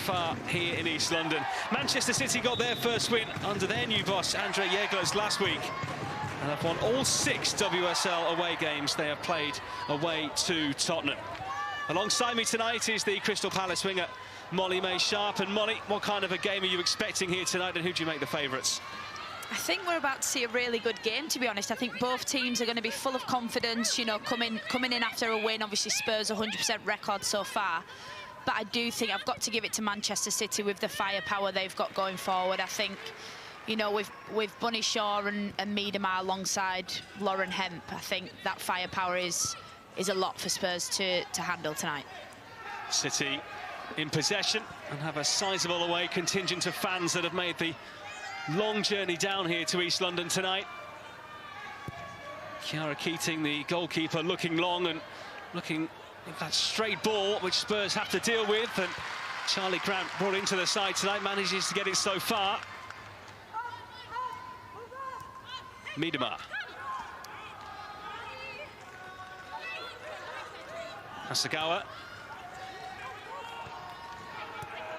far here in East London. Manchester City got their first win under their new boss, Andre Yeglers, last week. And have won all 6 WSL away games they have played away to Tottenham. Alongside me tonight is the Crystal Palace winger, Molly May-Sharp. And Molly, what kind of a game are you expecting here tonight, and who do you make the favourites? I think we're about to see a really good game, to be honest. I think both teams are going to be full of confidence, you know, coming in after a win. Obviously, Spurs 100% record so far. But I do think I've got to give it to Manchester City with the firepower they've got going forward. I think, you know, with Bunny Shaw and Miedema alongside Lauren Hemp, I think that firepower is a lot for Spurs to handle tonight. City in possession and have a sizable away contingent of fans that have made the long journey down here to East London tonight. Chiara Keating, the goalkeeper, looking long and looking at that straight ball which Spurs have to deal with, and Charlie Grant, brought into the side tonight, manages to get it so far. Miedema. Hasegawa.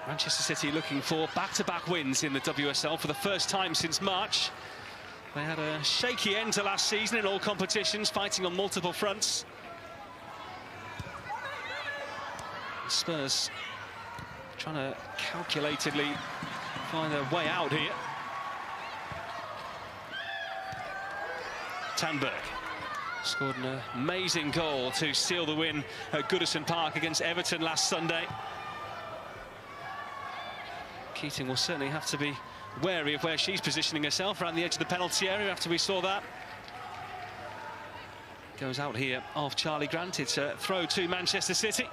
Manchester City looking for back-to-back wins in the WSL for the first time since March. They had a shaky end to last season in all competitions, fighting on multiple fronts. Spurs trying to calculatedly find a way out here. Tanberg scored an amazing goal to seal the win at Goodison Park against Everton last Sunday. Keating will certainly have to be wary of where she's positioning herself around the edge of the penalty area after we saw that. Goes out here off Charlie Grant. It's a throw to Manchester City.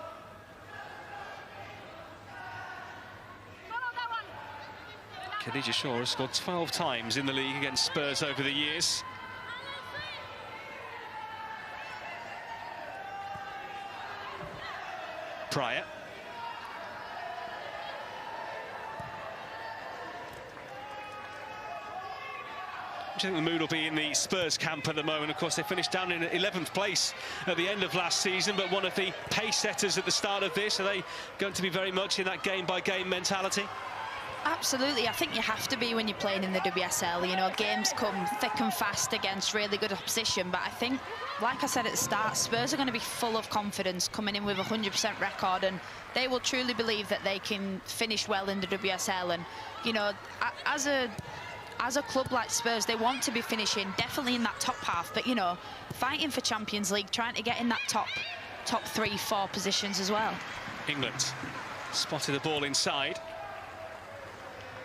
Khadija Shaw has scored 12 times in the league against Spurs over the years. Pryor. I think the mood will be in the Spurs camp at the moment. Of course, they finished down in 11th place at the end of last season, but one of the pace setters at the start of this. Are they going to be very much in that game-by-game mentality? Absolutely. I think you have to be when you're playing in the WSL. You know, games come thick and fast against really good opposition, but I think, like I said at the start, Spurs are going to be full of confidence, coming in with a 100% record, and they will truly believe that they can finish well in the WSL. And, you know, as a club like Spurs, they want to be finishing definitely in that top half, but, you know, fighting for Champions League, trying to get in that top 3-4 positions as well. England spotted the ball inside.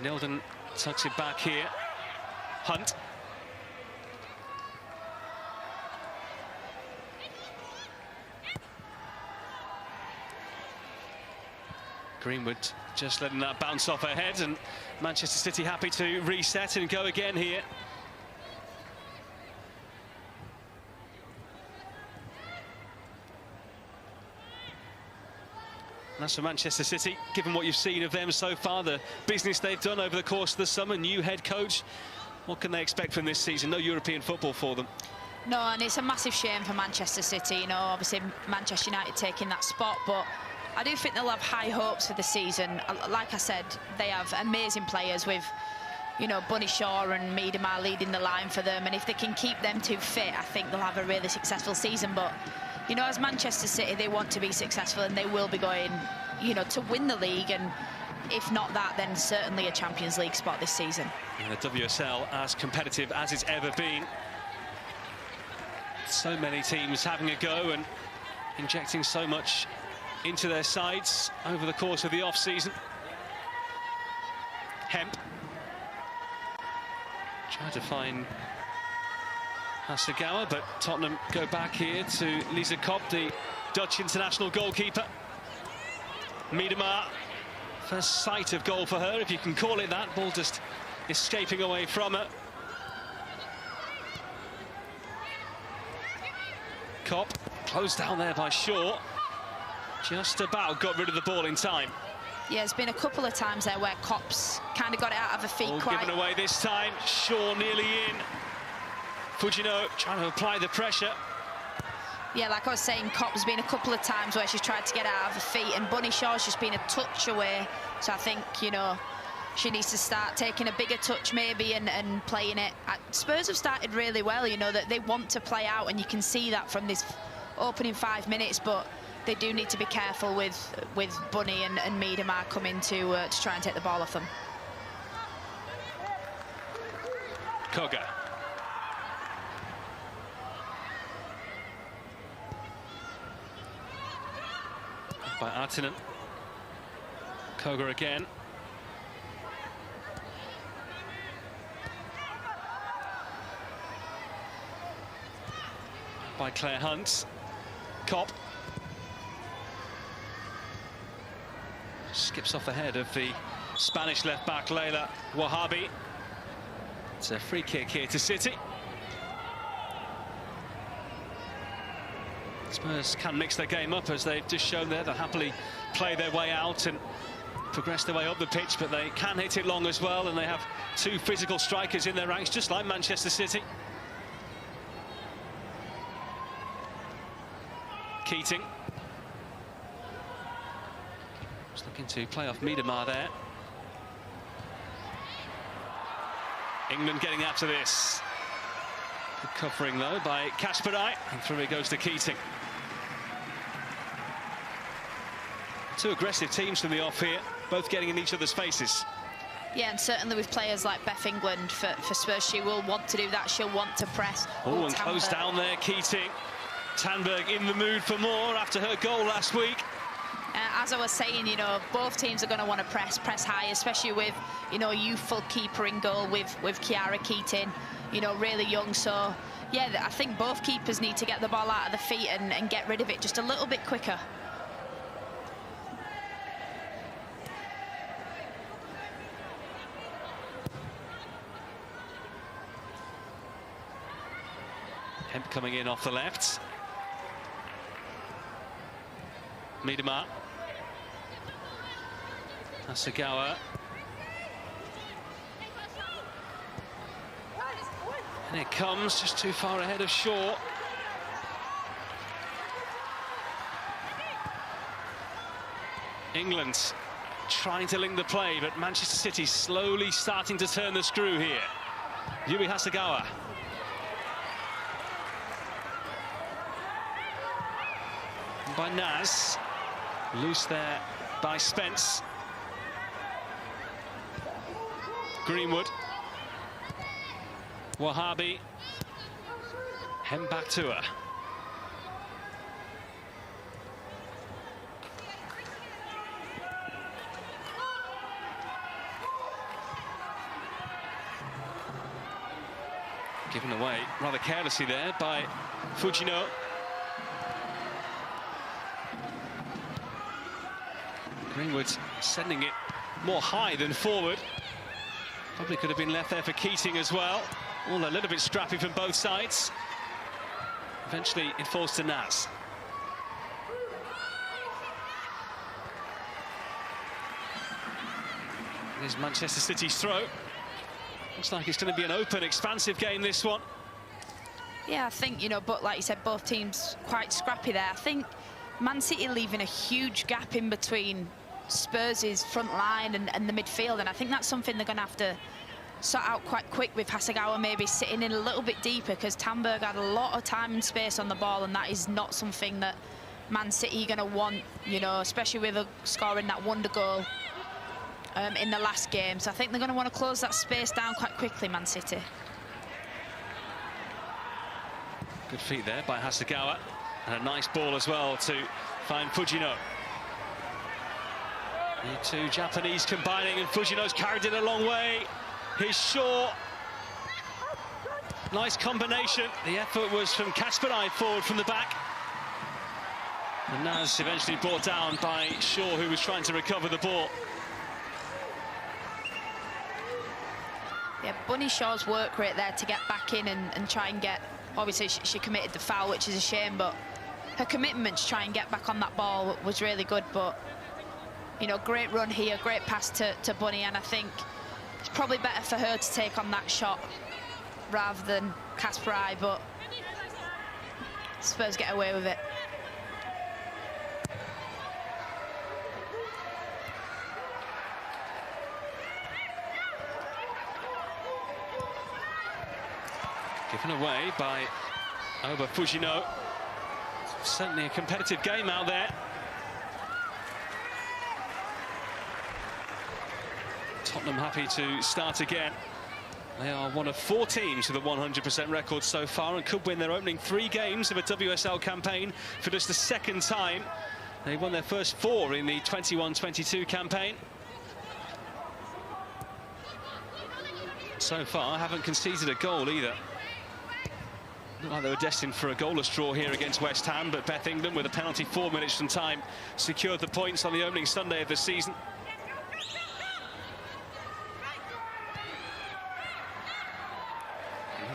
Nilden tucks it back here. Hunt. Greenwood just letting that bounce off her head, and Manchester City happy to reset and go again here. And that's for Manchester City, given what you've seen of them so far, the business they've done over the course of the summer, new head coach. What can they expect from this season? No European football for them. No, and it's a massive shame for Manchester City. You know, obviously Manchester United taking that spot, but I do think they'll have high hopes for the season. Like I said, they have amazing players with, you know, Bunny Shaw and Miedema leading the line for them, and if they can keep them two fit, I think they'll have a really successful season. But, you know, as Manchester City, they want to be successful, and they will be going, you know, to win the league, and if not that, then certainly a Champions League spot this season. And the WSL as competitive as it's ever been. So many teams having a go and injecting so much into their sides over the course of the off-season. Hemp tried to find Hasegawa, but Tottenham go back here to Lisa Kopp, the Dutch international goalkeeper. Miedema, first sight of goal for her, if you can call it that. Ball just escaping away from her. Kopp closed down there by Shaw. Just about got rid of the ball in time. Yeah, there's been a couple of times there where Kopp's kind of got it out of her feet. All given away this time. Shaw nearly in. Fujino trying to apply the pressure. Yeah, like I was saying, Kopp's been a couple of times where she's tried to get out of her feet, and Bunny Shaw's just been a touch away. So I think, you know, she needs to start taking a bigger touch maybe and playing it. Spurs have started really well, you know, that they want to play out, and you can see that from this opening 5 minutes, but they do need to be careful with Bunny and Miedemar coming to try and take the ball off them. Koga. By Artinen. Koga again. By Claire Hunt. Kopp. Skips off the head of the Spanish left back Leila Wahabi. It's a free kick here to City. Spurs can mix their game up, as they've just shown there. They'll happily play their way out and progress their way up the pitch, but they can hit it long as well, and they have two physical strikers in their ranks, just like Manchester City. Keating. Just looking to play off Miedemar there. England getting after this. Good covering, though, by Kasperai, and through it goes to Keating. Two aggressive teams from the off here, both getting in each other's faces. Yeah, and certainly with players like Beth England for Spurs, she will want to do that. She'll want to press. Oh, and closed down there, Keating. Tandberg in the mood for more after her goal last week. As I was saying, you know, both teams are going to want to press high, especially with, you know, a youthful keeper in goal with Kiara Keating, you know, really young. So, yeah, I think both keepers need to get the ball out of the feet and get rid of it just a little bit quicker. Hemp coming in off the left. Miedemar. Asagawa. And it comes just too far ahead of Shaw. England trying to link the play, but Manchester City slowly starting to turn the screw here. Yui Hasegawa. By Naz. Loose there by Spence. Greenwood. Wahabi. Hem back to her. Given away rather carelessly there by Fujino. Greenwood sending it more high than forward. Probably could have been left there for Keating as well. All a little bit strappy from both sides. Eventually it falls to Naz. There's Manchester City's throw. Looks like it's going to be an open, expansive game, this one. Yeah, I think, you know, but like you said, both teams quite scrappy there. I think Man City leaving a huge gap in between Spurs' front line and the midfield, and I think that's something they're going to have to sort out quite quick, with Hasegawa maybe sitting in a little bit deeper, because Tandberg had a lot of time and space on the ball, and that is not something that Man City are going to want, you know, especially with scoring that wonder goal in the last game. So I think they're going to want to close that space down quite quickly, Man City. Good feet there by Hasegawa, and a nice ball as well to find Fujino. The two Japanese combining, and Fujino's carried it a long way. Here's Shaw. Nice combination. The effort was from Kasperai forward from the back. And Naz eventually brought down by Shaw, who was trying to recover the ball. Yeah, Bunny Shaw's work rate there to get back in and try and get... Obviously, she committed the foul, which is a shame, but her commitment to try and get back on that ball was really good. But, you know, great run here, great pass to Bunny, and I think it's probably better for her to take on that shot rather than Kasperai. But Spurs get away with it. Given away by Oba Fujino. Certainly a competitive game out there. Tottenham happy to start again. They are one of 4 teams with a 100% record so far and could win their opening 3 games of a WSL campaign for just the 2nd time. They won their first 4 in the 21-22 campaign. So far, haven't conceded a goal either. Looked like they were destined for a goalless draw here against West Ham, but Beth England, with a penalty 4 minutes from time, secured the points on the opening Sunday of the season.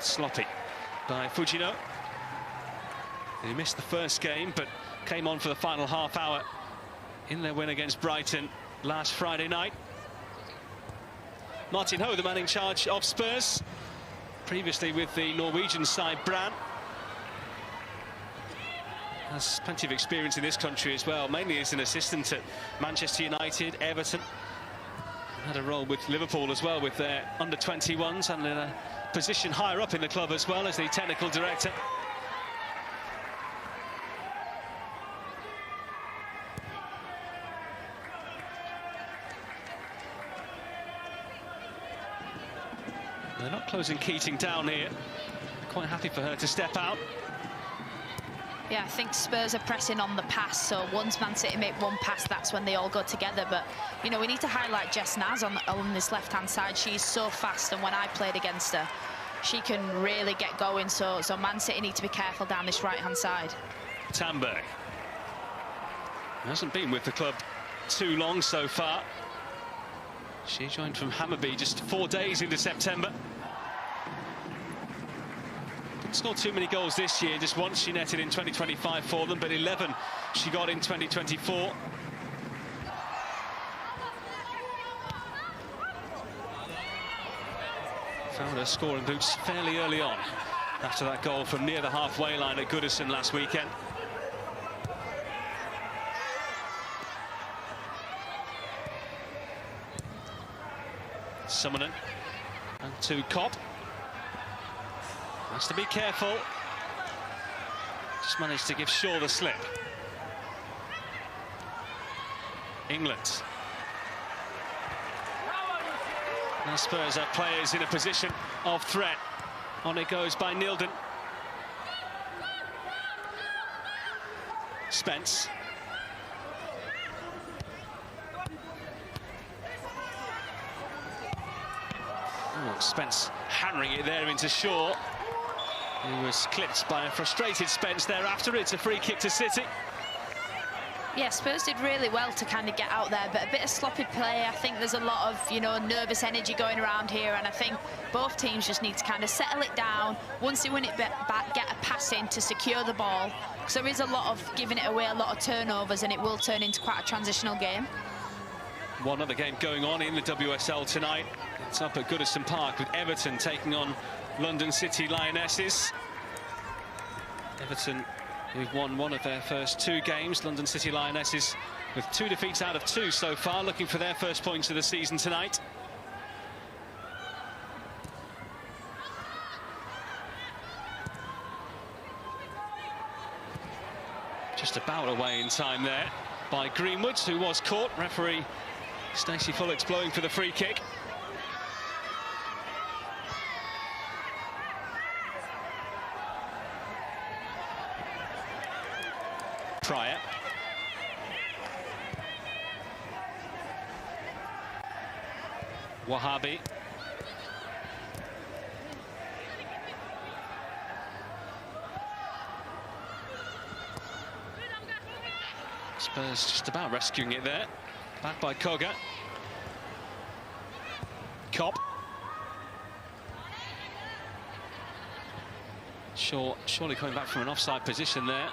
Sloppy by Fujino. He missed the first game, but came on for the final half hour in their win against Brighton last Friday night. Martin Ho, the man in charge of Spurs, previously with the Norwegian side Brann. Has plenty of experience in this country as well, mainly as an assistant at Manchester United, Everton. Had a role with Liverpool as well with their under-21s, and in a position higher up in the club as well as the technical director. They're not closing Keating down here. Quite happy for her to step out. Yeah, I think Spurs are pressing on the pass, so once Man City make one pass, that's when they all go together. But, you know, we need to highlight Jess Naz on this left-hand side. She's so fast, and when I played against her, she can really get going, so Man City need to be careful down this right-hand side. Tamberg hasn't been with the club too long so far. She joined from Hammarby just 4 days into September. Didn't score too many goals this year, just once she netted in 2025 for them, but 11 she got in 2024. Found her scoring boots fairly early on after that goal from near the halfway line at Goodison last weekend. Summonen and to Kopp. Has to be careful. Just managed to give Shaw the slip. England. Now Spurs have players in a position of threat. On it goes by Nilden. Spence. Oh, Spence hammering it there into Shaw. He was clipped by a frustrated Spence thereafter. It's a free kick to City. Yeah, Spurs did really well to kind of get out there, but a bit of sloppy play. I think there's a lot of, you know, nervous energy going around here, and I think both teams just need to kind of settle it down. Once they win it back, get a pass in to secure the ball, because there is a lot of giving it away, a lot of turnovers, and it will turn into quite a transitional game. One other game going on in the WSL tonight. It's up at Goodison Park with Everton taking on London City Lionesses. Everton, who've won one of their first 2 games. London City Lionesses with 2 defeats out of 2 so far, looking for their first points of the season tonight. Just about away in time there by Greenwood, who was caught. Referee Stacey Fullock's blowing for the free kick. Pryor. Wahabi. Spurs just about rescuing it there. Back by Koga. Kopp. Surely coming back from an offside position there.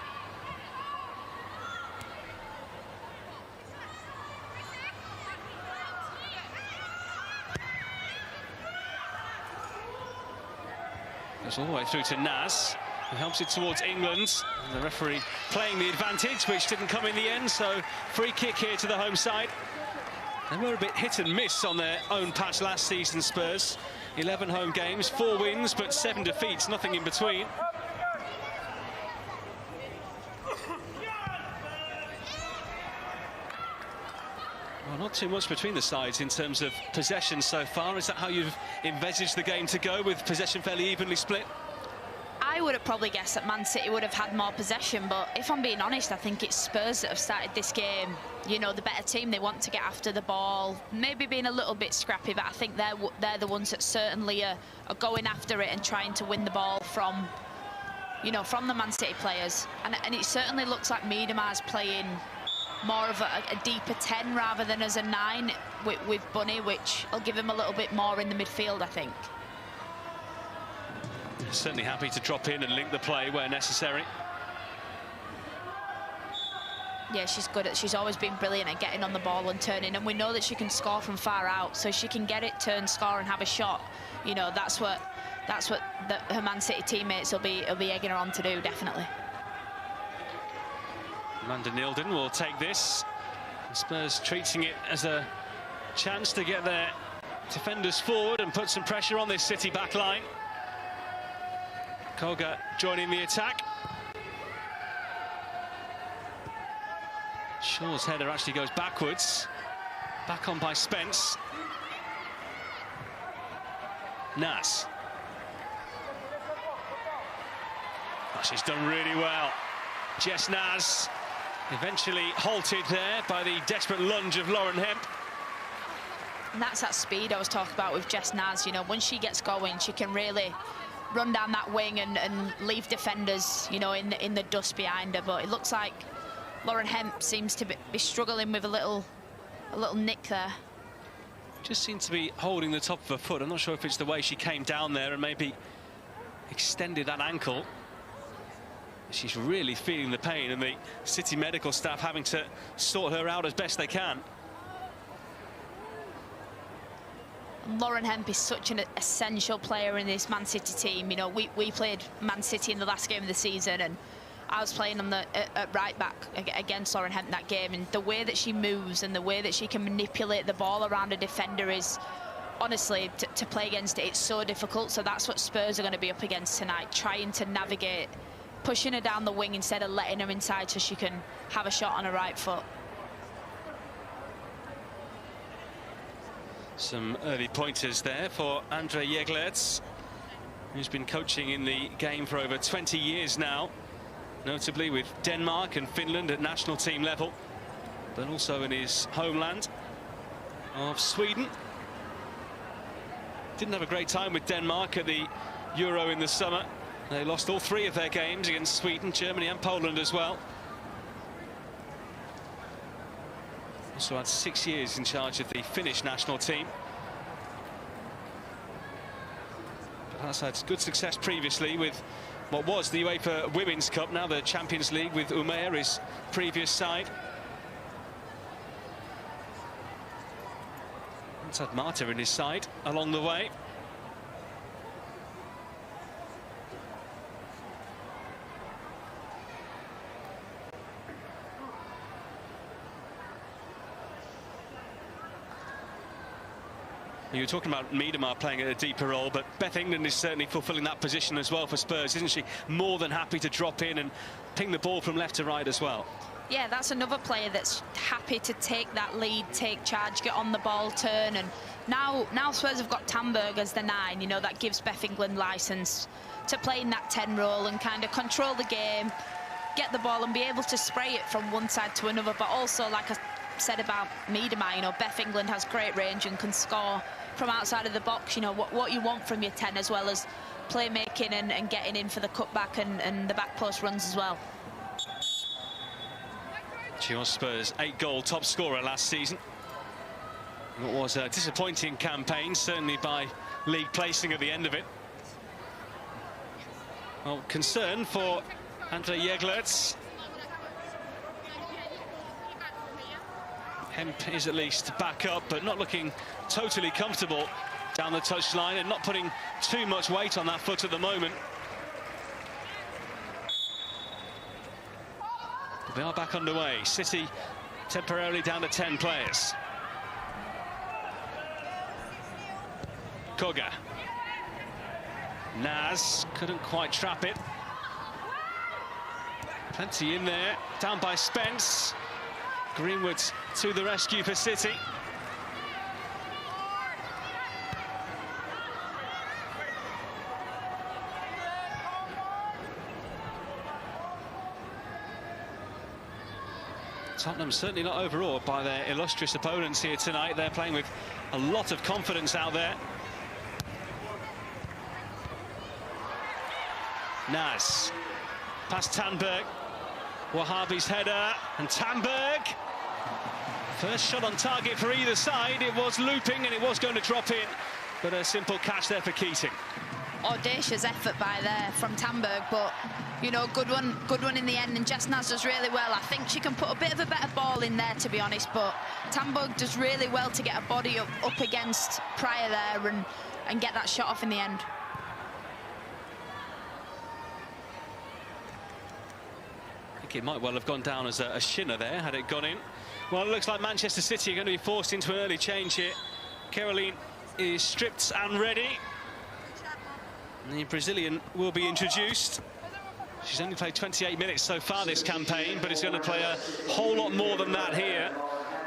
Goes all the way through to Naz. who helps it towards England. And the referee playing the advantage, which didn't come in the end, so free kick here to the home side. They were a bit hit and miss on their own patch last season, Spurs. 11 home games, 4 wins, but 7 defeats, nothing in between. Well, not too much between the sides in terms of possession so far. Is that how you've envisaged the game to go, with possession fairly evenly split? I would have probably guessed that Man City would have had more possession, but if I'm being honest, I think it's Spurs that have started this game. You know, the better team, they want to get after the ball, maybe being a little bit scrappy, but I think they're the ones that certainly are going after it and trying to win the ball from, you know, from the Man City players. And it certainly looks like Miedemar's playing more of a deeper 10 rather than as a 9 with Bunny, which will give him a little bit more in the midfield, I think. Certainly happy to drop in and link the play where necessary. Yeah, she's always been brilliant at getting on the ball and turning, and we know that she can score from far out, so she can get it, turn, score and have a shot. You know, that's what her Man City teammates will be egging her on to do, definitely. Amanda Nilden will take this. Spurs treating it as a chance to get their defenders forward and put some pressure on this City back line. Koga joining the attack. Shaw's header actually goes backwards. Back on by Spence. Nas. Oh, she's done really well. Jess Nas eventually halted there by the desperate lunge of Lauren Hemp. And that's that speed I was talking about with Jess Nas. You know, when she gets going, she can really run down that wing and leave defenders, you know, in the dust behind her. But it looks like Lauren Hemp seems to be struggling with a little nick there. Just seems to be holding the top of her foot. I'm not sure if it's the way she came down there and maybe extended that ankle. She's really feeling the pain, and the City medical staff having to sort her out as best they can. Lauren Hemp is such an essential player in this Man City team. You know, we played Man City in the last game of the season, and I was playing on at right back against Lauren Hemp that game, and the way that she moves and the way that she can manipulate the ball around a defender is, honestly, to play against it, it's so difficult. So that's what Spurs are going to be up against tonight, trying to navigate, pushing her down the wing instead of letting her inside so she can have a shot on her right foot. Some early pointers there for Andre Jeglerts, who's been coaching in the game for over 20 years now, notably with Denmark and Finland at national team level, but also in his homeland of Sweden. Didn't have a great time with Denmark at the Euro in the summer. They lost all 3 of their games against Sweden, Germany and Poland as well. Also had 6 years in charge of the Finnish national team. But has had good success previously with what was the UEFA Women's Cup, now the Champions League, with Umeå, his previous side. He's had Marta in his side along the way. You were talking about Miedema playing a deeper role, but Beth England is certainly fulfilling that position as well for Spurs, isn't she? More than happy to drop in and ping the ball from left to right as well. Yeah, that's another player that's happy to take that lead, take charge, get on the ball, turn. And now Spurs have got Tamberg as the 9. You know, that gives Beth England licence to play in that 10 role and kind of control the game, get the ball and be able to spray it from one side to another. But also, like I said about Miedema, you know, Beth England has great range and can score from outside of the box. You know, what you want from your 10, as well as playmaking and getting in for the cutback and the back post runs as well. She was Spurs' 8-goal top scorer last season. It was a disappointing campaign, certainly by league placing at the end of it. Well, concern for Andre Jeglerts. Hemp is at least back up, but not looking totally comfortable down the touchline and not putting too much weight on that foot at the moment. We are back underway. City temporarily down to 10 players. Koga. Naz couldn't quite trap it. Plenty in there. Down by Spence. Greenwood to the rescue for City. Tottenham certainly not overawed by their illustrious opponents here tonight. They're playing with a lot of confidence out there. Naz. Past Tanberg. Wahhabi's header. And Tanberg. First shot on target for either side. It was looping and it was going to drop in. But a simple catch there for Keating. Audacious effort by there from Tanberg, but you know, good one in the end, and Jess Naz does really well. I think she can put a bit of a better ball in there, to be honest, but Tanberg does really well to get a body up against Pryor there and get that shot off in the end. I think it might well have gone down as a shinner there had it gone in. Well, it looks like Manchester City are going to be forced into an early change here. Caroline is stripped and ready. The Brazilian will be introduced. She's only played 28 minutes so far this campaign, but is going to play a whole lot more than that here.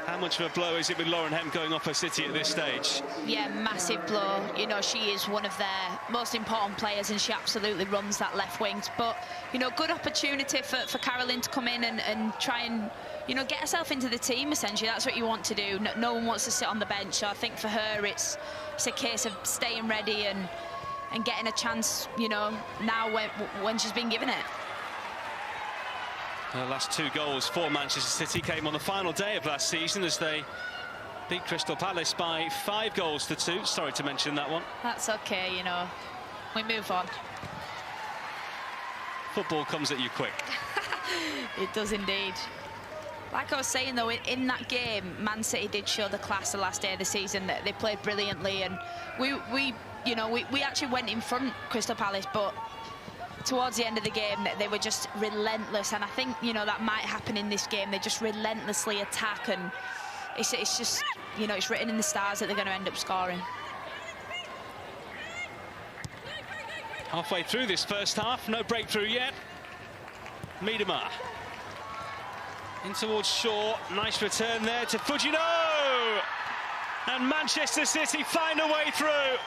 How much of a blow is it with Lauren Hemp going off for City at this stage? Yeah, massive blow. You know, she is one of their most important players, and she absolutely runs that left wing. But, you know, good opportunity for Caroline to come in and try and, you know, get herself into the team, essentially. That's what you want to do. No one wants to sit on the bench. So I think for her, it's a case of staying ready and getting a chance, you know, now when she's been given it. The last 2 goals for Manchester City came on the final day of last season as they beat Crystal Palace by 5 goals to 2. Sorry to mention that one. That's okay, you know. We move on. Football comes at you quick. It does indeed. Like I was saying, though, in that game, Man City did show the class the last day of the season. That they played brilliantly, and we actually went in front, Crystal Palace, but towards the end of the game, they were just relentless. And I think, you know, that might happen in this game. They just relentlessly attack, and it's just, you know, it's written in the stars that they're going to end up scoring. Halfway through this first half, no breakthrough yet. Miedema. In towards Shaw, nice return there to Fujino! And Manchester City find a way through.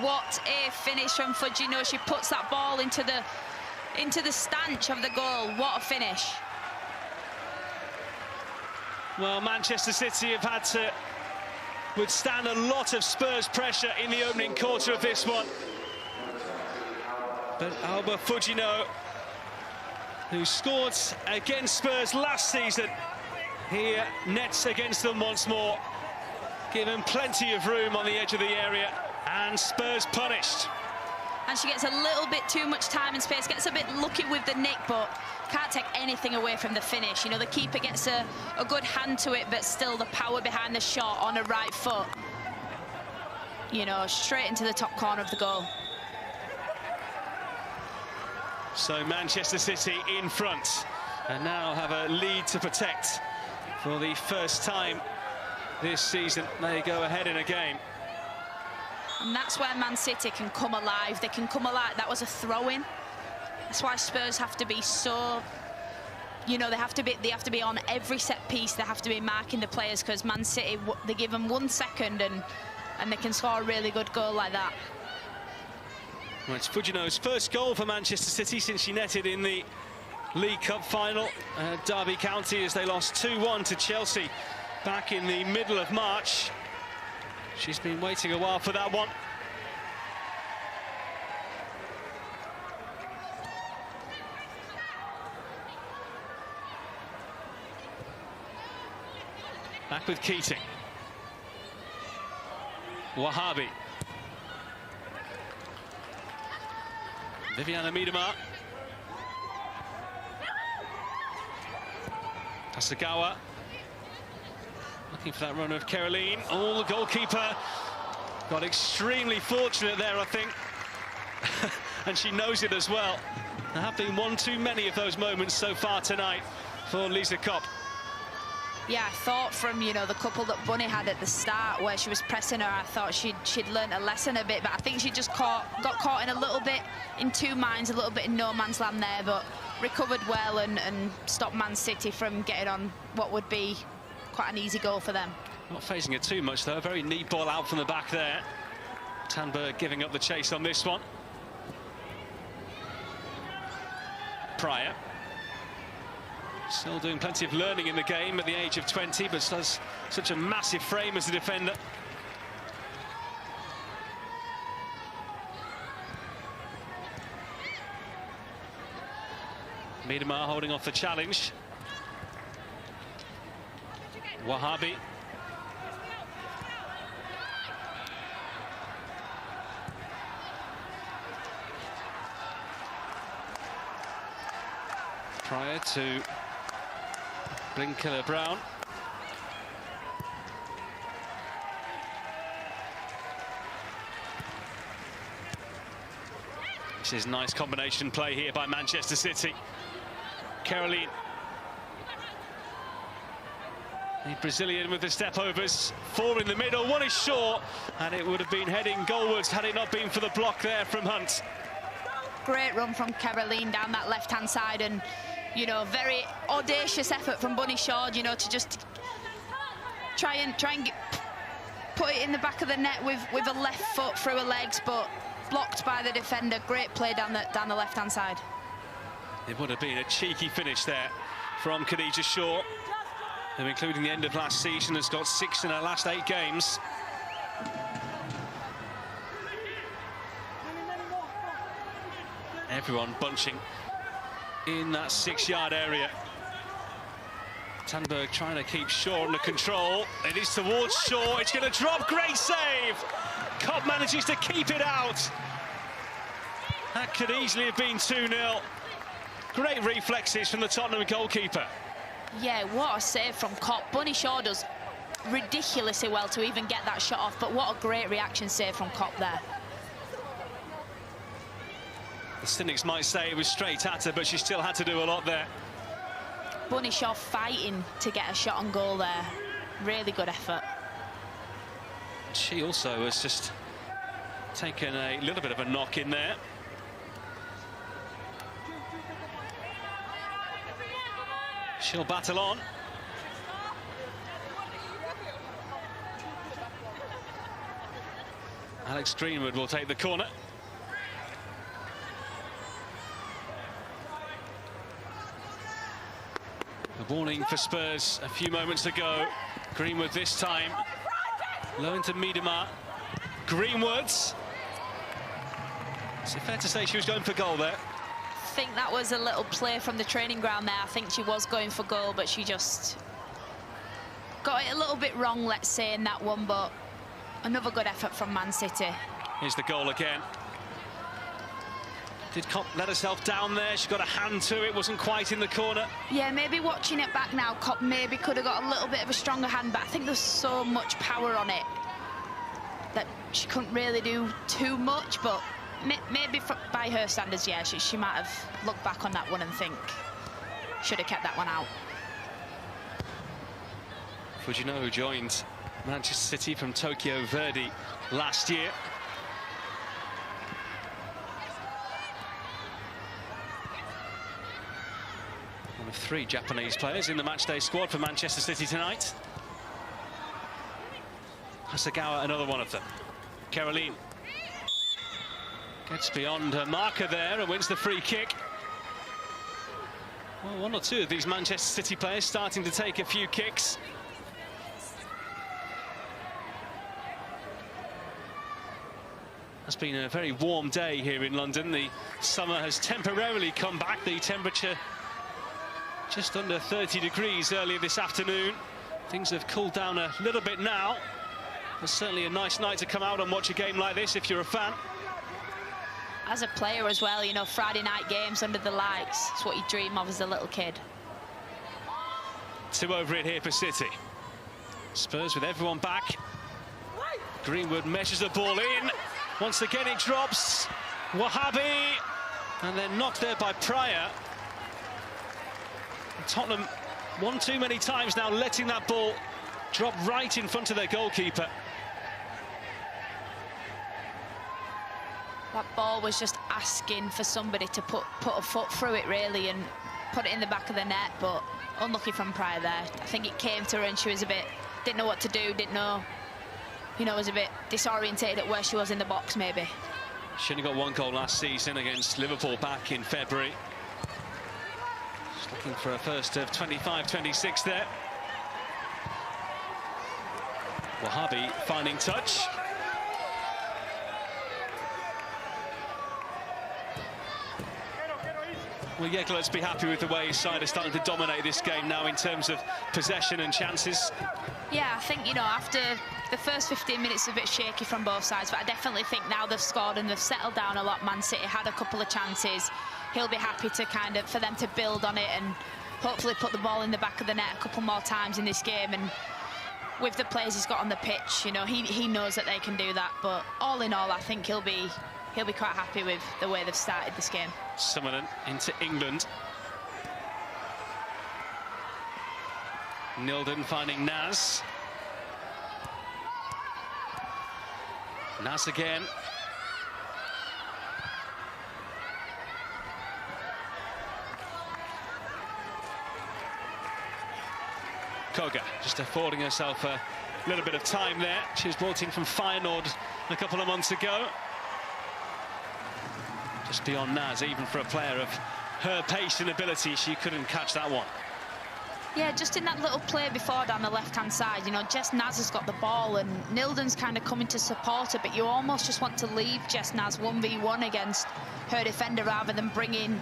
What a finish from Fujino. She puts that ball into the stanch of the goal. What a finish. Well, Manchester City have had to withstand a lot of Spurs pressure in the opening quarter of this one. But Alba Fujino, who scored against Spurs last season, here nets against them once more. Given plenty of room on the edge of the area, and Spurs punished. And she gets a little bit too much time and space, gets a bit lucky with the nick, but can't take anything away from the finish. You know, the keeper gets a good hand to it, but still the power behind the shot on her right foot. You know, straight into the top corner of the goal. So Manchester City in front, and now have a lead to protect for the first time this season. They go ahead in a game. And that's where Man City can come alive. They can come alive. That was a throw-in. That's why Spurs have to be so, you know, they have to be on every set piece. They have to be marking the players, because Man City, they give them 1 second and they can score a really good goal like that. Well, it's Fujino's first goal for Manchester City since she netted in the League Cup final at Derby County as they lost 2-1 to Chelsea back in the middle of March. She's been waiting a while for that one. Back with Keating. Wahhabi. Viviana Miedema. Asagawa. Looking for that runner of Caroline. Oh, the goalkeeper got extremely fortunate there, I think. And she knows it as well. There have been one too many of those moments so far tonight. for Lisa Kopp. Yeah, I thought from, you know, the couple that Bunny had at the start where she was pressing her, I thought she'd learnt a lesson a bit, but I think she just got caught in a little bit in two minds, a little bit in no man's land there, but recovered well and stopped Man City from getting on what would be quite an easy goal for them. Not phasing it too much, though. Very neat ball out from the back there. Tandberg giving up the chase on this one. Pryor. Still doing plenty of learning in the game at the age of 20, but does such a massive frame as a defender. Miedemar holding off the challenge. Wahabi. Prior to Blinkiller-Brown. This is nice combination play here by Manchester City. Caroline. The Brazilian with the step-overs. Four in the middle, one is short, and it would have been heading goalwards had it not been for the block there from Hunt. Great run from Caroline down that left-hand side, and, you know, very audacious effort from Bunny Shaw, you know, to just try and put it in the back of the net with a left foot through her legs, but blocked by the defender. Great play down the left-hand side. It would have been a cheeky finish there from Khadija Shaw, who, including the end of last season, has got 6 in her last 8 games. Everyone bunching in that 6-yard area. Tandberg trying to keep Shaw under control. It is towards Shaw. It's going to drop. Great save. Kopp manages to keep it out. That could easily have been 2-0. Great reflexes from the Tottenham goalkeeper. Yeah, what a save from Kopp. Bunny Shaw does ridiculously well to even get that shot off, but what a great reaction save from Kopp there. The cynics might say it was straight at her, but she still had to do a lot there. Bunny Shaw fighting to get a shot on goal there. Really good effort. She also has just taken a little bit of a knock in there. She'll battle on. Alex Greenwood will take the corner. A warning for Spurs a few moments ago. Greenwood this time. Low into Miedemar. Greenwood. Is it fair to say she was going for goal there? I think that was a little play from the training ground there. I think she was going for goal, but she just got it a little bit wrong, let's say, in that one, but another good effort from Man City. Here's the goal again. Did Kopp let herself down there? She got a hand to it, wasn't quite in the corner. Yeah, maybe watching it back now, Kopp maybe could have got a little bit of a stronger hand, but I think there's so much power on it that she couldn't really do too much, but maybe by her standards, yeah, she might have looked back on that one and think should have kept that one out. Fujino, who joined Manchester City from Tokyo Verdy last year. One of 3 Japanese players in the matchday squad for Manchester City tonight. Hasegawa, another one of them. Caroline gets beyond her marker there and wins the free kick. Well, 1 or 2 of these Manchester City players starting to take a few kicks. It's been a very warm day here in London. The summer has temporarily come back. The temperature just under 30 degrees earlier this afternoon. Things have cooled down a little bit now. It's certainly a nice night to come out and watch a game like this if you're a fan. As a player as well, you know, Friday night games under the lights, it's what you dream of as a little kid. 2 over it here for City. Spurs with everyone back. Greenwood measures the ball in. Once again it drops. Wahabi, and then knocked there by Pryor. Tottenham One too many times now, letting that ball drop right in front of their goalkeeper. That ball was just asking for somebody to put a foot through it, really, and put it in the back of the net, but unlucky from Pryor there. I think it came to her and she was didn't know what to do, didn't know, was a bit disorientated at where she was in the box, maybe. She only got one goal last season against Liverpool back in February. Just looking for a first of 25-26 there. Wahhabi finding touch. Well, Yegler, let's be happy with the way his side is starting to dominate this game now in terms of possession and chances. Yeah, I think, after the first 15 minutes, a bit shaky from both sides, but I definitely think now they've scored and they've settled down a lot. Man City had a couple of chances. He'll be happy to for them to build on it and hopefully put the ball in the back of the net a couple more times in this game. And with the players he's got on the pitch, he knows that they can do that. But all in all, I think he'll be quite happy with the way they've started this game. Summerlin into England. Nilden finding Naz. Naz again. Koga just affording herself a little bit of time there. She was brought in from Feyenoord a couple of months ago. Just beyond Naz, even for a player of her pace and ability, she couldn't catch that one. Yeah, just in that little play before down the left-hand side, Jess Naz has got the ball and Nilden's kind of coming to support her, but you almost just want to leave Jess Naz 1v1 against her defender rather than bringing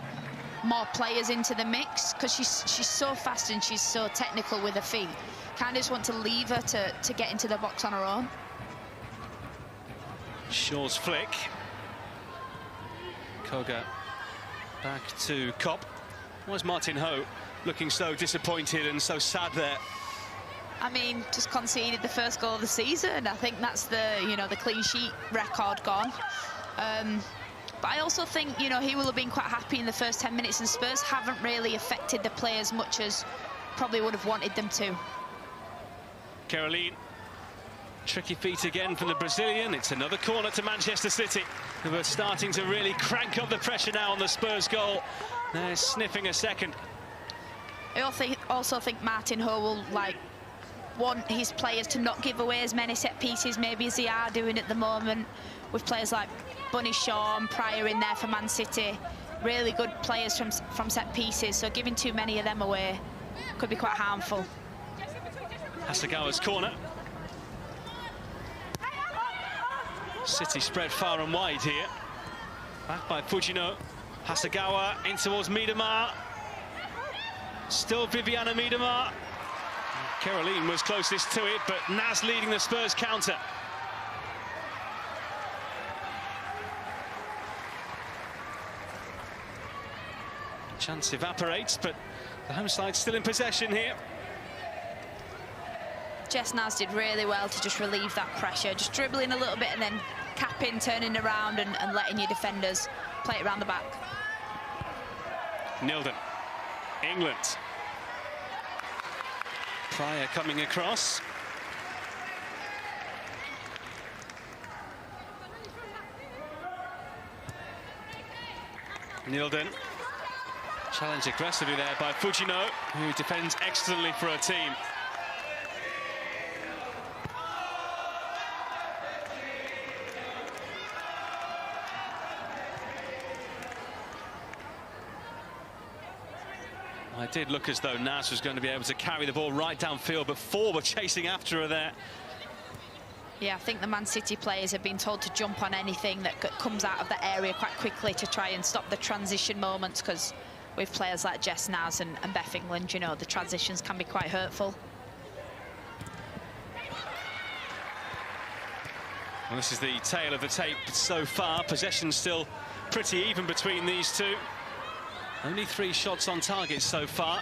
more players into the mix, because she's so fast and she's so technical with her feet. Kind of just want to leave her to get into the box on her own. Shaw's flick. Koga back to Kopp. Why is Martin Ho looking so disappointed and so sad there? I mean, just conceded the first goal of the season. I think that's the clean sheet record gone. But I also think, he will have been quite happy in the first 10 minutes, and Spurs haven't really affected the play as much as probably would have wanted them to. Caroline. Tricky feet again from the Brazilian. It's another corner to Manchester City, who are starting to really crank up the pressure now on the Spurs goal. They're sniffing a second. I also think Martin Ho will want his players to not give away as many set pieces maybe as they are doing at the moment, with players like Bunny Shaw and Pryor in there for Man City. Really good players from set pieces, so giving too many of them away could be quite harmful. Hasegawa's corner. City spread far and wide here. Back by Fujino. Hasegawa in towards Miedemar. Still Viviana Miedemar. Caroline was closest to it, but Naz leading the Spurs counter. Chance evaporates, but the home side still in possession here. Jess Naz did really well to just relieve that pressure, just dribbling a little bit and then capping, turning around and letting your defenders play it around the back. Nilden, England. Pryor coming across. Nilden. Challenge aggressively there by Fujino, who defends excellently for her team. It did look as though Naz was going to be able to carry the ball right downfield, but four were chasing after her there. Yeah, I think the Man City players have been told to jump on anything that comes out of the area quite quickly to try and stop the transition moments, because with players like Jess Naz and Beth England, the transitions can be quite hurtful. Well, this is the tail of the tape so far. Possession still pretty even between these two. Only 3 shots on target so far.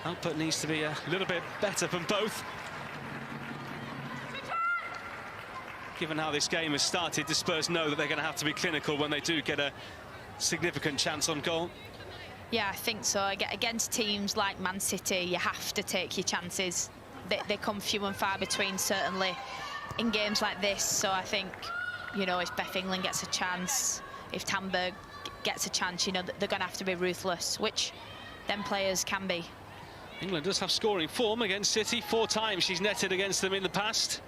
Output needs to be a little bit better from both. Given how this game has started, the Spurs know that they're going to have to be clinical when they do get a significant chance on goal. Yeah, I think so. Against teams like Man City, you have to take your chances. They come few and far between, certainly, in games like this. So I think, you know, if Beth England gets a chance, if Tamberg gets a chance, you know, they're going to have to be ruthless, which them players can be. England does have scoring form against City. 4 times she's netted against them in the past.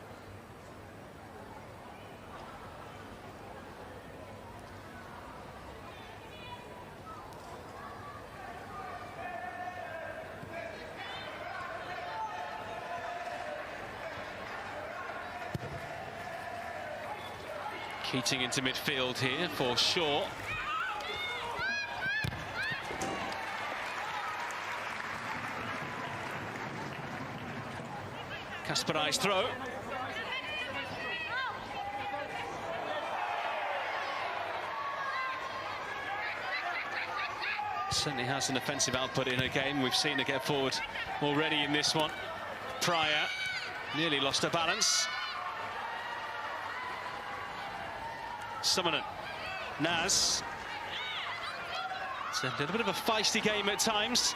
Keating into midfield here for Shaw. Kasparai's throw. Certainly has an offensive output in her game. We've seen her get forward already in this one. Pryor nearly lost her balance. Summonen, Naz. It's a little bit of a feisty game at times.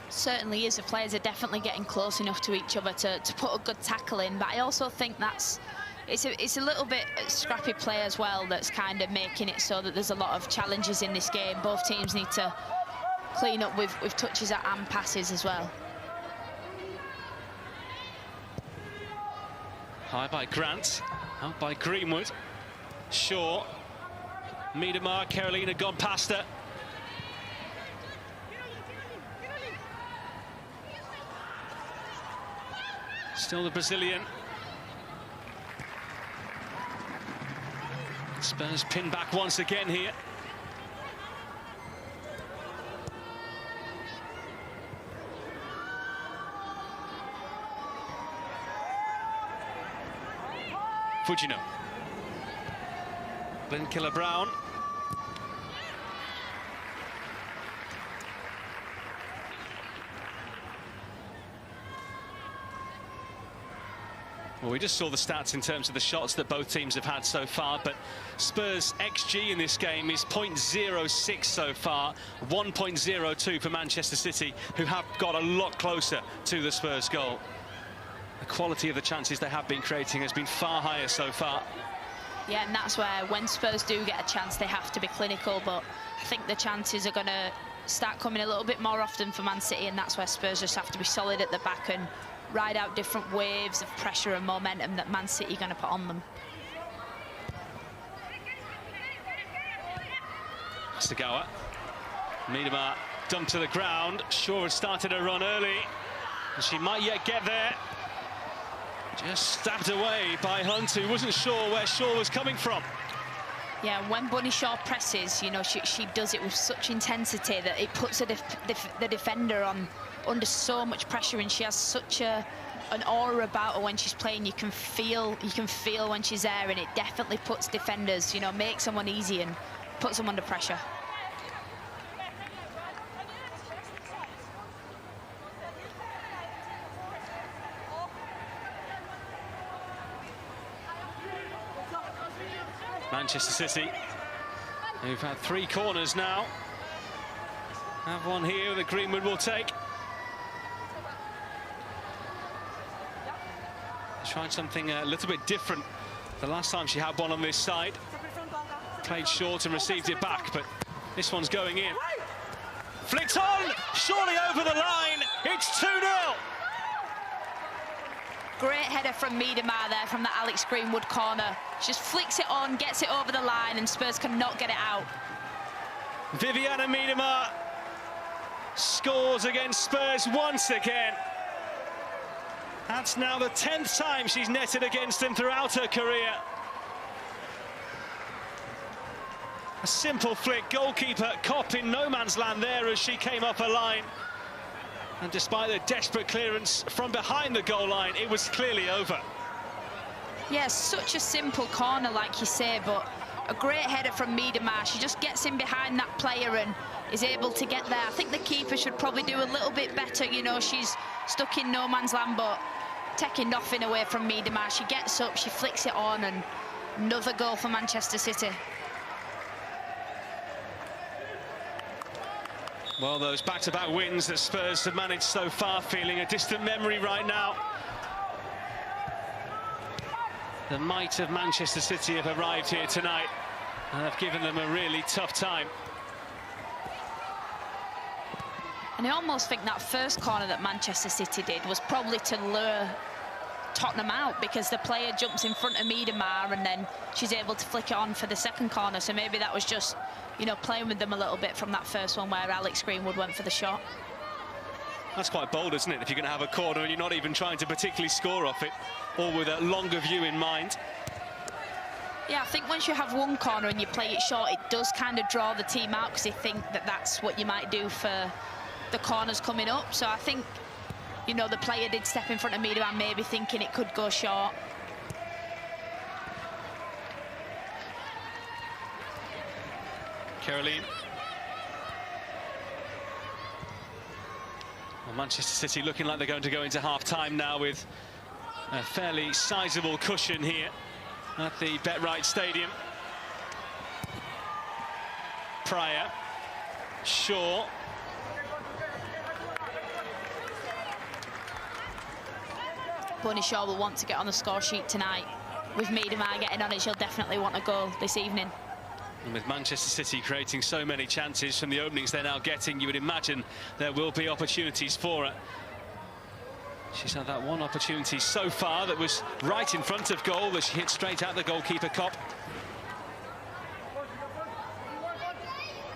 Certainly is. The players are definitely getting close enough to each other to put a good tackle in, but I also think it's a little bit scrappy play as well that's kind of making it so that there's a lot of challenges in this game. Both teams need to clean up with touches and passes as well. High by Grant, out by Greenwood. Shaw, Miedemar, Carolina gone past her. Still the Brazilian. Spurs pinned back once again here. Fujino. Glenn-Killer-Brown. Well, we just saw the stats in terms of the shots that both teams have had so far, but Spurs' XG in this game is 0.06 so far, 1.02 for Manchester City, who have got a lot closer to the Spurs goal. The quality of the chances they have been creating has been far higher so far. Yeah, and that's where when Spurs do get a chance, they have to be clinical, but I think the chances are going to start coming a little bit more often for Man City, and that's where Spurs just have to be solid at the back and ride out different waves of pressure and momentum that Man City are going to put on them. Sagawa. Miedemar dumped to the ground. Shaw had started her run early, and she might yet get there. Just stabbed away by Hunt, who wasn't sure where Shaw was coming from. Yeah, when Bunny Shaw presses, you know, she does it with such intensity that it puts the defender under so much pressure, and she has such an aura about her when she's playing. You can feel when she's there, and it definitely puts defenders, you know, makes them uneasy and puts them under pressure. Manchester City, who've had 3 corners now, have one here that Greenwood will take. Tried something a little bit different the last time she had one on this side. Played short and received it back, but this one's going in. Flicked on, surely over the line. It's 2-0. Great header from Miedemar there from the Alex Greenwood corner. She just flicks it on, gets it over the line, and Spurs cannot get it out. Vivianne Miedemar scores against Spurs once again. That's now the 10th time she's netted against them throughout her career. A simple flick, goalkeeper caught in no man's land there as she came up her line. And despite the desperate clearance from behind the goal line, it was clearly over. Yeah, such a simple corner, like you say, but a great header from Miedemar. She just gets in behind that player and is able to get there. I think the keeper should probably do a little bit better. You know, she's stuck in no man's land, but taking nothing away from Miedemar. She gets up, she flicks it on, and another goal for Manchester City. Well, those back-to-back wins that Spurs have managed so far, feeling a distant memory right now. The might of Manchester City have arrived here tonight and have given them a really tough time. And I almost think that first corner that Manchester City did was probably to lure Tottenham out, because the player jumps in front of Miedemar and then she's able to flick it on for the second corner. So maybe that was just, you know, playing with them a little bit from that first one where Alex Greenwood went for the shot. That's quite bold, isn't it? If you're going to have a corner and you're not even trying to particularly score off it, or with a longer view in mind. Yeah, I think once you have one corner and you play it short, it does kind of draw the team out, because they think that that's what you might do for the corners coming up. So I think, you know, the player did step in front of Miedemar, maybe thinking it could go short. Caroline. Well, Manchester City looking like they're going to go into half-time now with a fairly sizable cushion here at the Bet-Right Stadium. Pryor, Shaw. Bunny Shaw will want to get on the score sheet tonight. With Miedemar getting on it, she'll definitely want a goal this evening. And with Manchester City creating so many chances from the openings they're now getting, you would imagine there will be opportunities for her. She's had that one opportunity so far that was right in front of goal, that she hit straight at the goalkeeper Kopp.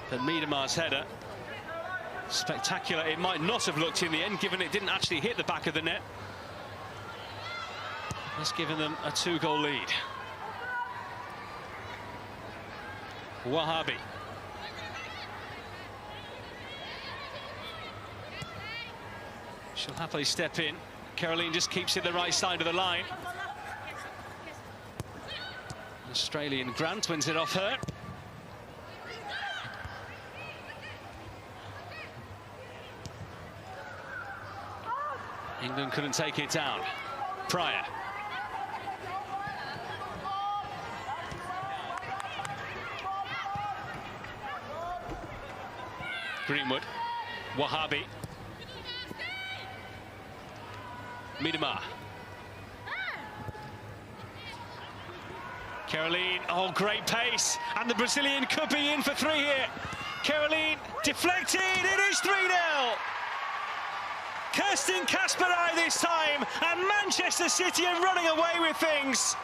But Miedemar's header, spectacular. It might not have looked in the end, given it didn't actually hit the back of the net. That's given them a 2-goal lead. Wahabi. She'll happily step in. Caroline just keeps it the right side of the line. Australian Grant wins it off her. England couldn't take it down. Pryor. Greenwood. Wahabi. Miedemar. Caroline, oh, great pace, and the Brazilian could be in for 3 here. Caroline deflected, it is 3-0. Kerstin Kasperai this time, and Manchester City are running away with things.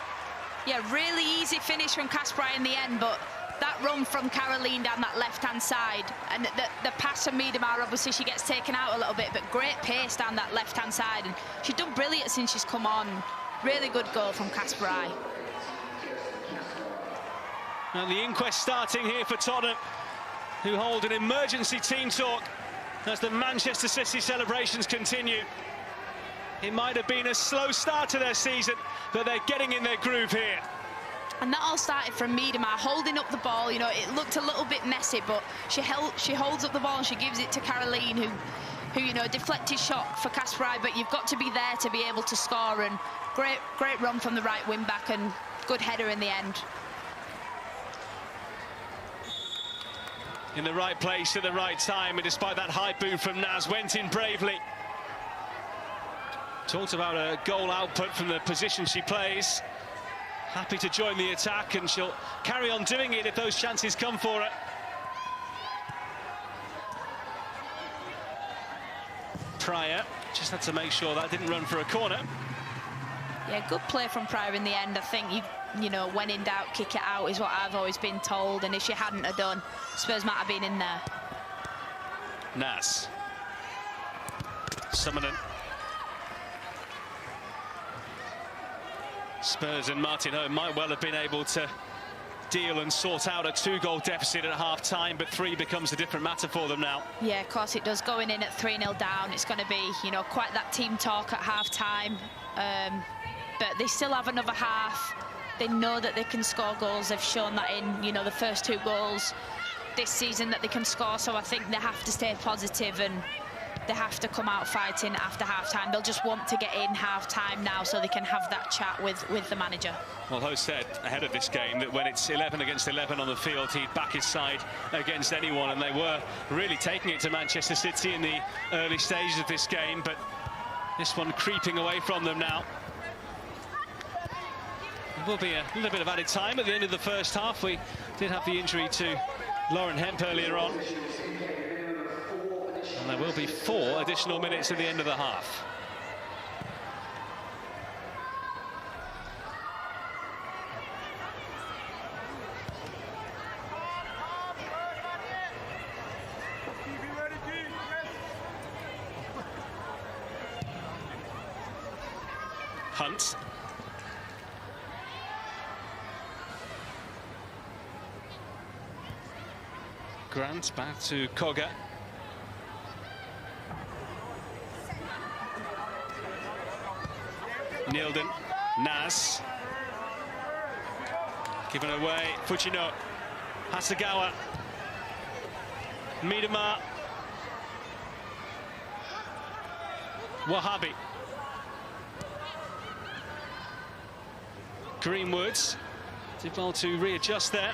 Yeah, really easy finish from Kasperai in the end, but that run from Caroline down that left-hand side, and the pass from Miedemar, obviously she gets taken out a little bit, but great pace down that left-hand side, and she's done brilliant since she's come on. Really good goal from Kasperai. And the inquest starting here for Tottenham, who hold an emergency team talk as the Manchester City celebrations continue. It might have been a slow start to their season, but they're getting in their groove here. And that all started from Miedemar holding up the ball. You know, it looked a little bit messy, but she holds up the ball and she gives it to Caroline, who you know, deflected shot for Kasperai, but you've got to be there to be able to score. And great run from the right wing back, and good header in the end. In the right place at the right time, and despite that high boot from Naz, went in bravely. Talked about a goal output from the position she plays. Happy to join the attack, and she'll carry on doing it if those chances come for her. Pryor just had to make sure that didn't run for a corner. Yeah, good play from Pryor in the end. I think you know, when in doubt, kick it out is what I've always been told, and if she hadn't have done, Spurs might have been in there. Naz. Summonen. Spurs and Martin Home might well have been able to deal and sort out a 2-goal deficit at half-time, but 3 becomes a different matter for them now. Yeah, of course it does. Going in at 3-0 down, it's going to be, you know, quite that team talk at half-time. But they still have another half. They know that they can score goals. They've shown that in, you know, the first 2 goals this season that they can score. So I think they have to stay positive and they have to come out fighting after half-time. They'll just want to get in half-time now so they can have that chat with the manager. Well, Ho said ahead of this game that when it's 11 against 11 on the field, he'd back his side against anyone, and they were really taking it to Manchester City in the early stages of this game, but this one creeping away from them now. There will be a little bit of added time at the end of the first half. We did have the injury to Lauren Hemp earlier on. And there will be 4 additional minutes at the end of the half. Hunt. Grant back to Cogger. Nilden, Naz. Given away, Fujino, Hasegawa, Miedema, Wahabi. Greenwoods did well to readjust there.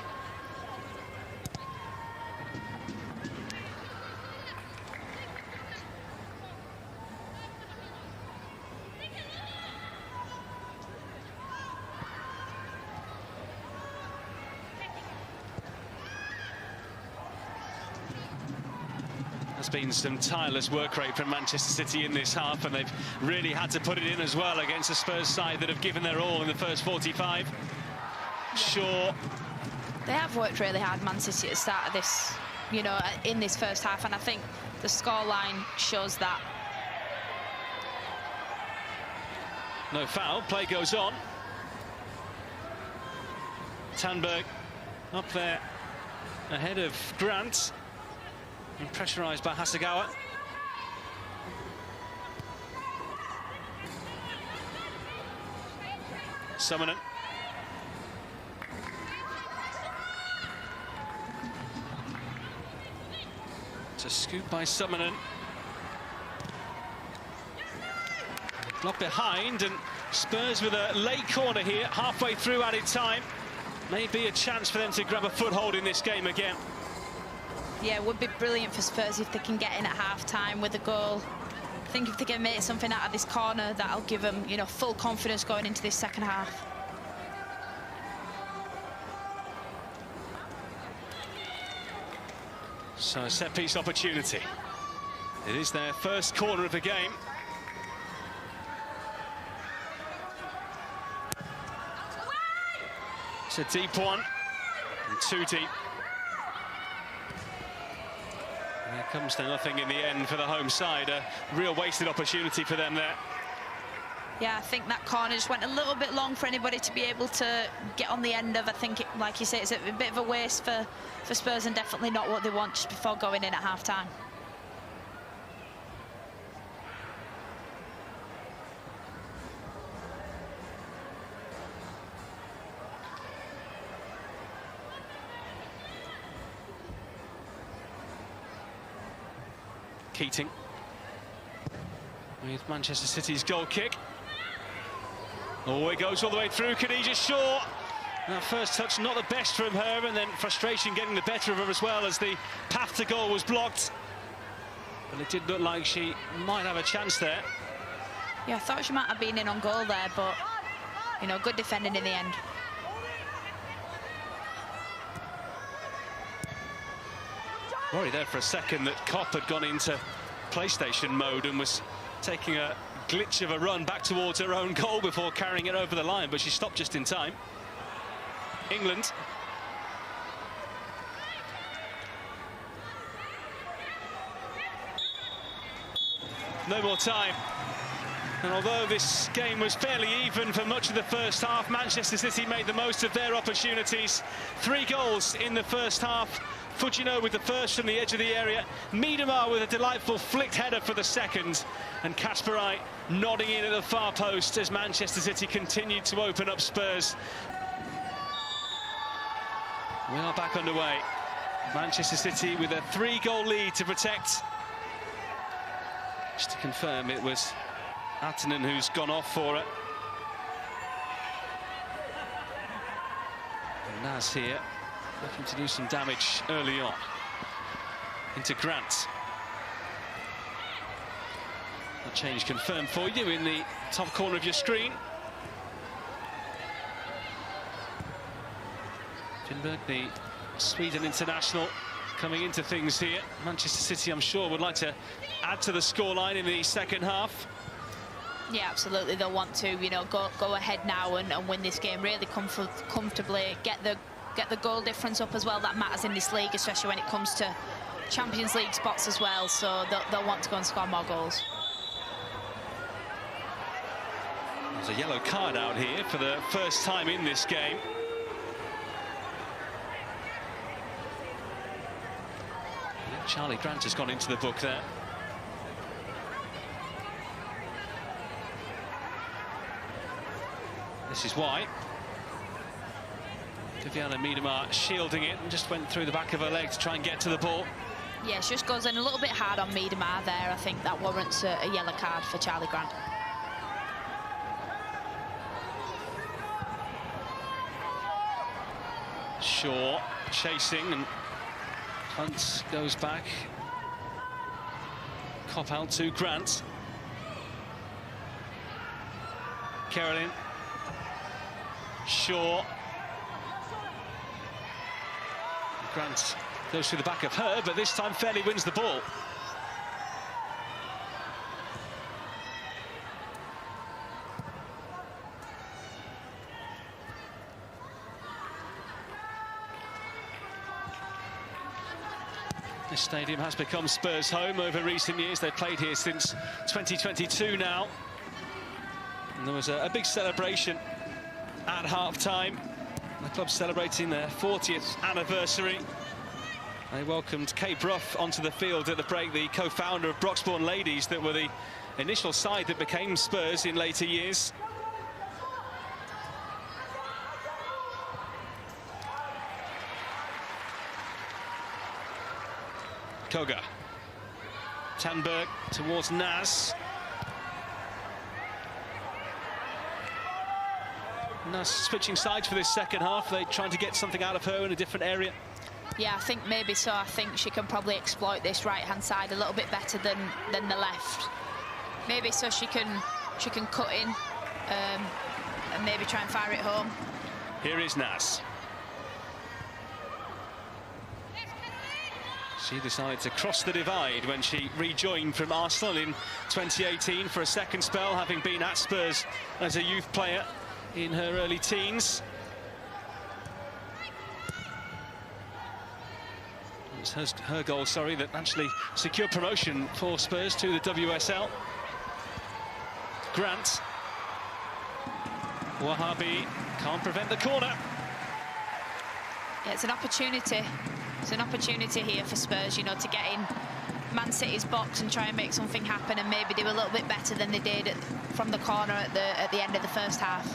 There's been some tireless work rate from Manchester City in this half, and they've really had to put it in as well against a Spurs side that have given their all in the first 45. Sure. They have worked really hard, Man City, at the start of this, you know, in this first half, and I think the scoreline shows that. No foul, play goes on. Tanberg up there ahead of Grant. And pressurised by Hasegawa. Summonen. It's a scoop by Summonen. Blocked behind, and Spurs with a late corner here, halfway through added time. Maybe a chance for them to grab a foothold in this game again. Yeah, it would be brilliant for Spurs if they can get in at half-time with a goal. I think if they can make something out of this corner, that'll give them, you know, full confidence going into this second half. So a set-piece opportunity. It is their first corner of the game. It's a deep one, and 2 deep. And it comes to nothing in the end for the home side. A real wasted opportunity for them there. Yeah, I think that corner just went a little bit long for anybody to be able to get on the end of. I think, like you say, it's a bit of a waste for Spurs, and definitely not what they want just before going in at half-time. Keating with Manchester City's goal kick. Oh, it goes all the way through. Khadija Shaw. That first touch not the best from her, and then frustration getting the better of her as well as the path to goal was blocked. But it did look like she might have a chance there. Yeah, I thought she might have been in on goal there, but, you know, good defending in the end. Worried there for a second that Kopp had gone into PlayStation mode and was taking a glitch of a run back towards her own goal before carrying it over the line, but she stopped just in time. England. No more time. And although this game was fairly even for much of the first half, Manchester City made the most of their opportunities. 3 goals in the first half. Fujino with the first from the edge of the area, Miedema with a delightful flicked header for the second, and Kasparai nodding in at the far post as Manchester City continued to open up Spurs. We are back underway. Manchester City with a 3-goal lead to protect. Just to confirm, it was Atanen who's gone off for it. And Naz here, looking to do some damage early on. Into Grant. That change confirmed for you in the top corner of your screen. Finnberg, the Sweden international, coming into things here. Manchester City, I'm sure, would like to add to the scoreline in the second half. Yeah, absolutely. They'll want to, you know, go ahead now and win this game really comfortably. Get the goal difference up as well. That matters in this league, especially when it comes to Champions League spots as well. So they'll want to go and score more goals. There's a yellow card out here for the first time in this game. Charlie Grant has gone into the book there. This is why. Viviana Miedema shielding it and just went through the back of her leg to try and get to the ball. Yeah, she just goes in a little bit hard on Miedema there. I think that warrants a yellow card for Charlie Grant. Shaw chasing, and Hunt goes back. Cop out to Grant. Carolyn. Shaw. Grant goes through the back of her, but this time fairly wins the ball. This stadium has become Spurs' home over recent years. They've played here since 2022 now. And there was a big celebration at half-time. The club celebrating their 40th anniversary. They welcomed Kate Brough onto the field at the break, the co-founder of Broxbourne Ladies, that were the initial side that became Spurs in later years. Koga. Tanberg towards Naz. Naz switching sides for this second half. They're trying to get something out of her in a different area. Yeah, I think maybe so. I think she can probably exploit this right-hand side a little bit better than the left. Maybe so she can cut in and maybe try and fire it home. Here is Naz. She decided to cross the divide when she rejoined from Arsenal in 2018 for a second spell, having been at Spurs as a youth player in her early teens. It was her goal, sorry, that actually secured promotion for Spurs to the WSL. Grant. Wahabi can't prevent the corner. Yeah, it's an opportunity. It's an opportunity here for Spurs, you know, to get in Man City's box and try and make something happen and maybe do a little bit better than they did from the corner at the end of the first half.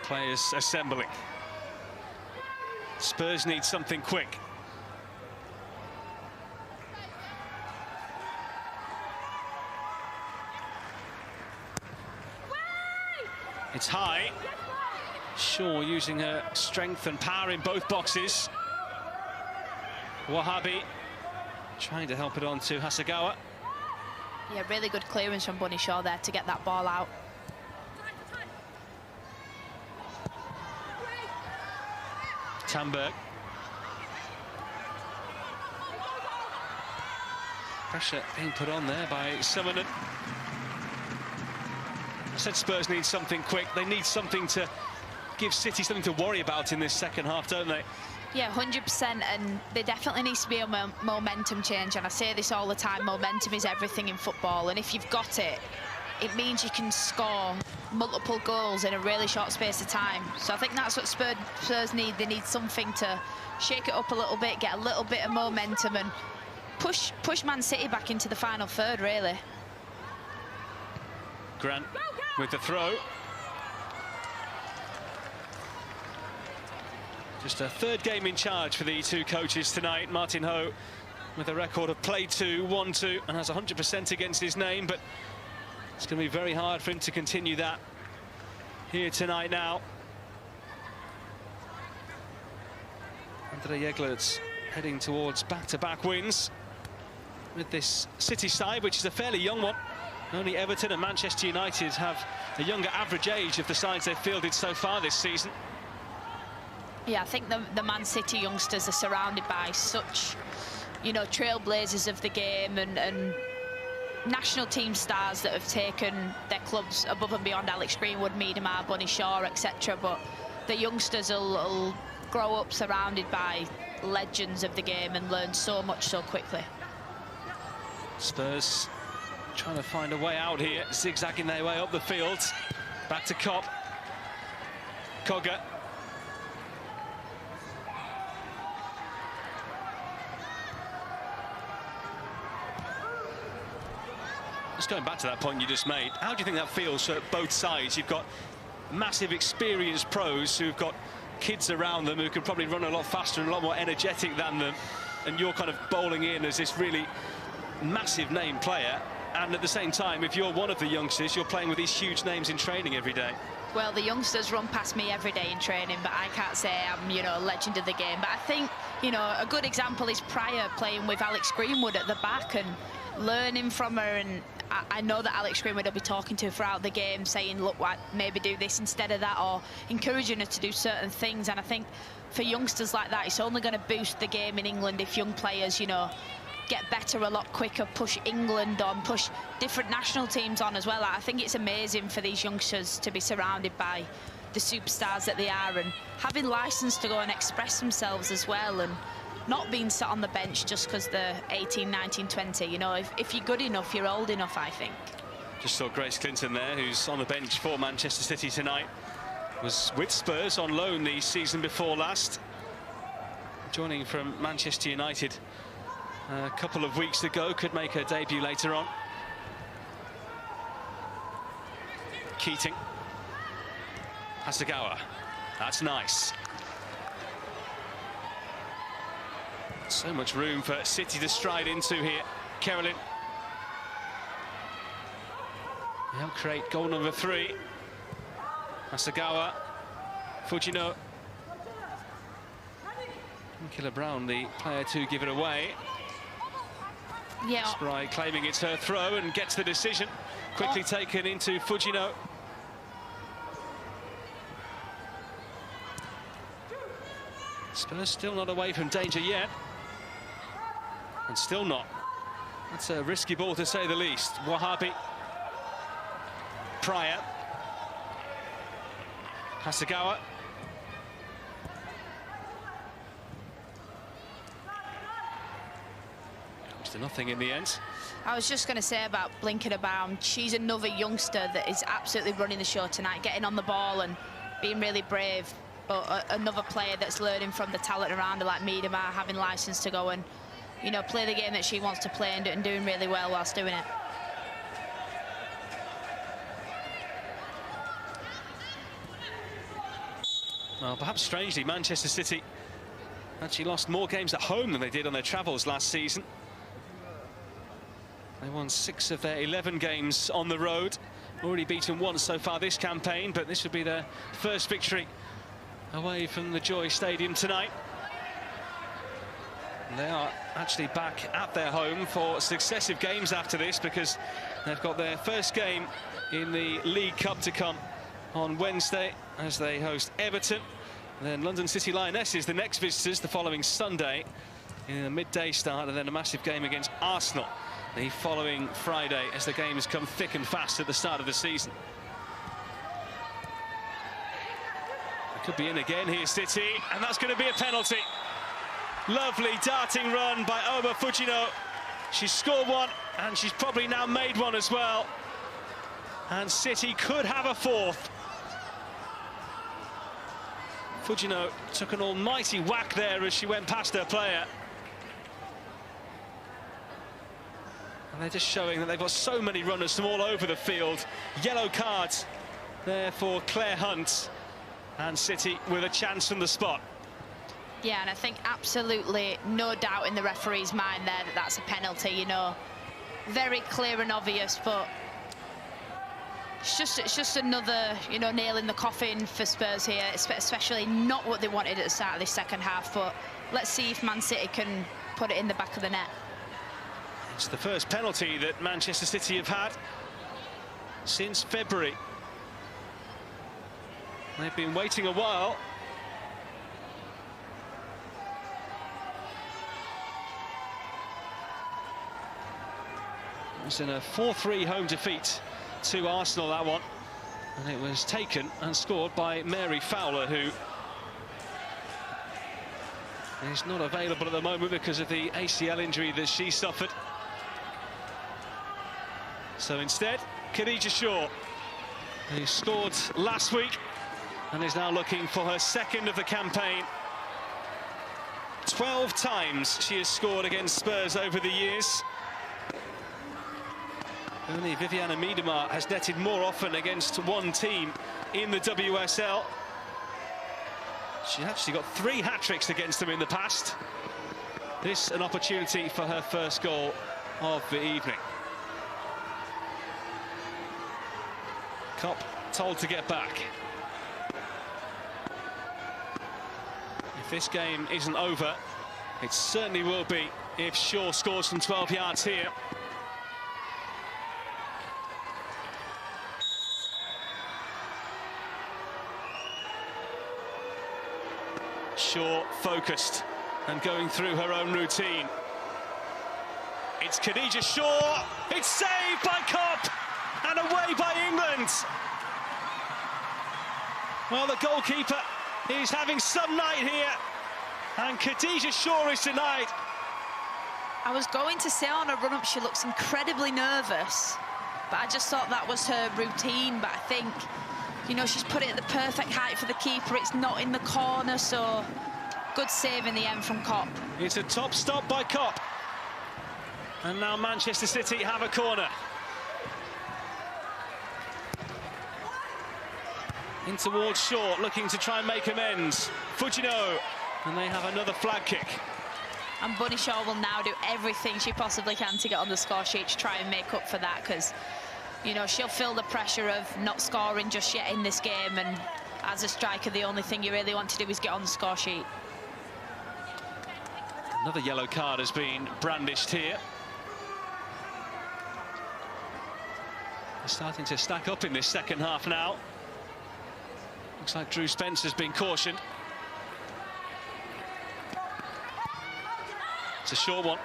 Players assembling. Spurs need something quick. It's high. Shaw using her strength and power in both boxes. Wahabi trying to help it on to Hasegawa. Yeah, really good clearance from Bunny Shaw there to get that ball out. Tanberg. Pressure being put on there by Summerton. I said Spurs need something quick. They need something to give City something to worry about in this second half, don't they? Yeah, 100%, and there definitely needs to be a momentum change, and I say this all the time, momentum is everything in football, and if you've got it, it means you can score multiple goals in a really short space of time. So I think that's what Spurs need. They need something to shake it up a little bit, get a little bit of momentum and push Man City back into the final third, really. Grant with the throw. Just a third game in charge for the two coaches tonight. Martin Ho with a record of play 2, 1-2, and has 100% against his name, but it's going to be very hard for him to continue that here tonight now. Andre Jegler's heading towards back-to-back wins with this City side, which is a fairly young one. Only Everton and Manchester United have a younger average age of the sides they've fielded so far this season. Yeah, I think the Man City youngsters are surrounded by such, you know, trailblazers of the game and national team stars that have taken their clubs above and beyond. Alex Greenwood, Miedemar, Bunny Shaw, etc. But the youngsters will grow up surrounded by legends of the game and learn so much so quickly. Spurs trying to find a way out here, zigzagging their way up the field. Back to Kopp. Kogger. Just going back to that point you just made, how do you think that feels for both sides? You've got massive experienced pros who've got kids around them who can probably run a lot faster and a lot more energetic than them, and you're kind of bowling in as this really massive name player, and at the same time, if you're one of the youngsters, you're playing with these huge names in training every day. Well, the youngsters run past me every day in training, but I can't say I'm, you know, a legend of the game. But I think, you know, a good example is Pryor playing with Alex Greenwood at the back and learning from her, and I know that Alex Greenwood will be talking to her throughout the game, saying, look, maybe do this instead of that, or encouraging her to do certain things. And I think for youngsters like that, it's only going to boost the game in England if young players, you know, get better a lot quicker, push England on, push different national teams on as well. I think it's amazing for these youngsters to be surrounded by the superstars that they are, and having license to go and express themselves as well, and not being sat on the bench just because they're 18, 19, 20. You know, if you're good enough, you're old enough, I think. Just saw Grace Clinton there, who's on the bench for Manchester City tonight. Was with Spurs on loan the season before last, joining from Manchester United a couple of weeks ago. Could make her debut later on. Keating. Hasegawa. That's nice. So much room for City to stride into here. Carolyn. They'll create goal number 3. Hasegawa. Fujino. Killer Brown, the player to give it away. Yeah. Spry claiming it's her throw and gets the decision. Quickly taken into Fujino. Spurs still not away from danger yet. And still not. That's a risky ball to say the least. Wahabi. Pryor. Hasegawa. Comes to nothing in the end. I was just going to say about blinking about. She's another youngster that is absolutely running the show tonight, getting on the ball and being really brave. But another player that's learning from the talent around her, like Miedemar, having license to go and, you know, play the game that she wants to play and doing really well whilst doing it. Well, perhaps strangely, Manchester City actually lost more games at home than they did on their travels last season. They won 6 of their 11 games on the road. Already beaten once so far this campaign, but this would be their first victory away from the Joy Stadium tonight. They are actually back at their home for successive games after this, because they've got their first game in the League Cup to come on Wednesday as they host Everton. And then London City Lionesses, the next visitors, the following Sunday in a midday start, and then a massive game against Arsenal the following Friday as the games come thick and fast at the start of the season. It could be in again here, City, and that's going to be a penalty. Lovely darting run by Oma Fujino. She's scored one, and she's probably now made one as well. And City could have a fourth. Fujino took an almighty whack there as she went past her player. And they're just showing that they've got so many runners from all over the field. Yellow card there for Claire Hunt. And City with a chance from the spot. Yeah, and I think absolutely no doubt in the referee's mind there that that's a penalty, you know. Very clear and obvious, but it's just another, you know, nail in the coffin for Spurs here, especially not what they wanted at the start of this second half, but let's see if Man City can put it in the back of the net. It's the first penalty that Manchester City have had since February. They've been waiting a while. It was in a 4-3 home defeat to Arsenal, that one. And it was taken and scored by Mary Fowler, who is not available at the moment because of the ACL injury that she suffered. So instead, Khadija Shaw, who scored last week and is now looking for her second of the campaign. 12 times she has scored against Spurs over the years. Only Vivianne Miedema has netted more often against one team in the WSL. She's actually got 3 hat-tricks against them in the past. This an opportunity for her first goal of the evening. Kopp told to get back. If this game isn't over, it certainly will be if Shaw scores from 12 yards here. Shaw focused and going through her own routine. It's Khadija Shaw. It's saved by Kopp and away by England. Well, the goalkeeper is having some night here, and Khadija Shaw is tonight. I was going to say on a run-up she looks incredibly nervous, but I just thought that was her routine. But I think, you know, she's put it at the perfect height for the keeper. It's not in the corner, so good save in the end from Kopp. It's a top stop by Kopp. And now Manchester City have a corner. In towards Shaw, looking to try and make amends. Fujino, and they have another flag kick. And Bunny Shaw will now do everything she possibly can to get on the score sheet to try and make up for that, because, you know, she'll feel the pressure of not scoring just yet in this game, and as a striker the only thing you really want to do is get on the score sheet. Another yellow card has been brandished here. They're starting to stack up in this second half now. Looks like Drew Spencer's been cautioned. It's a short one.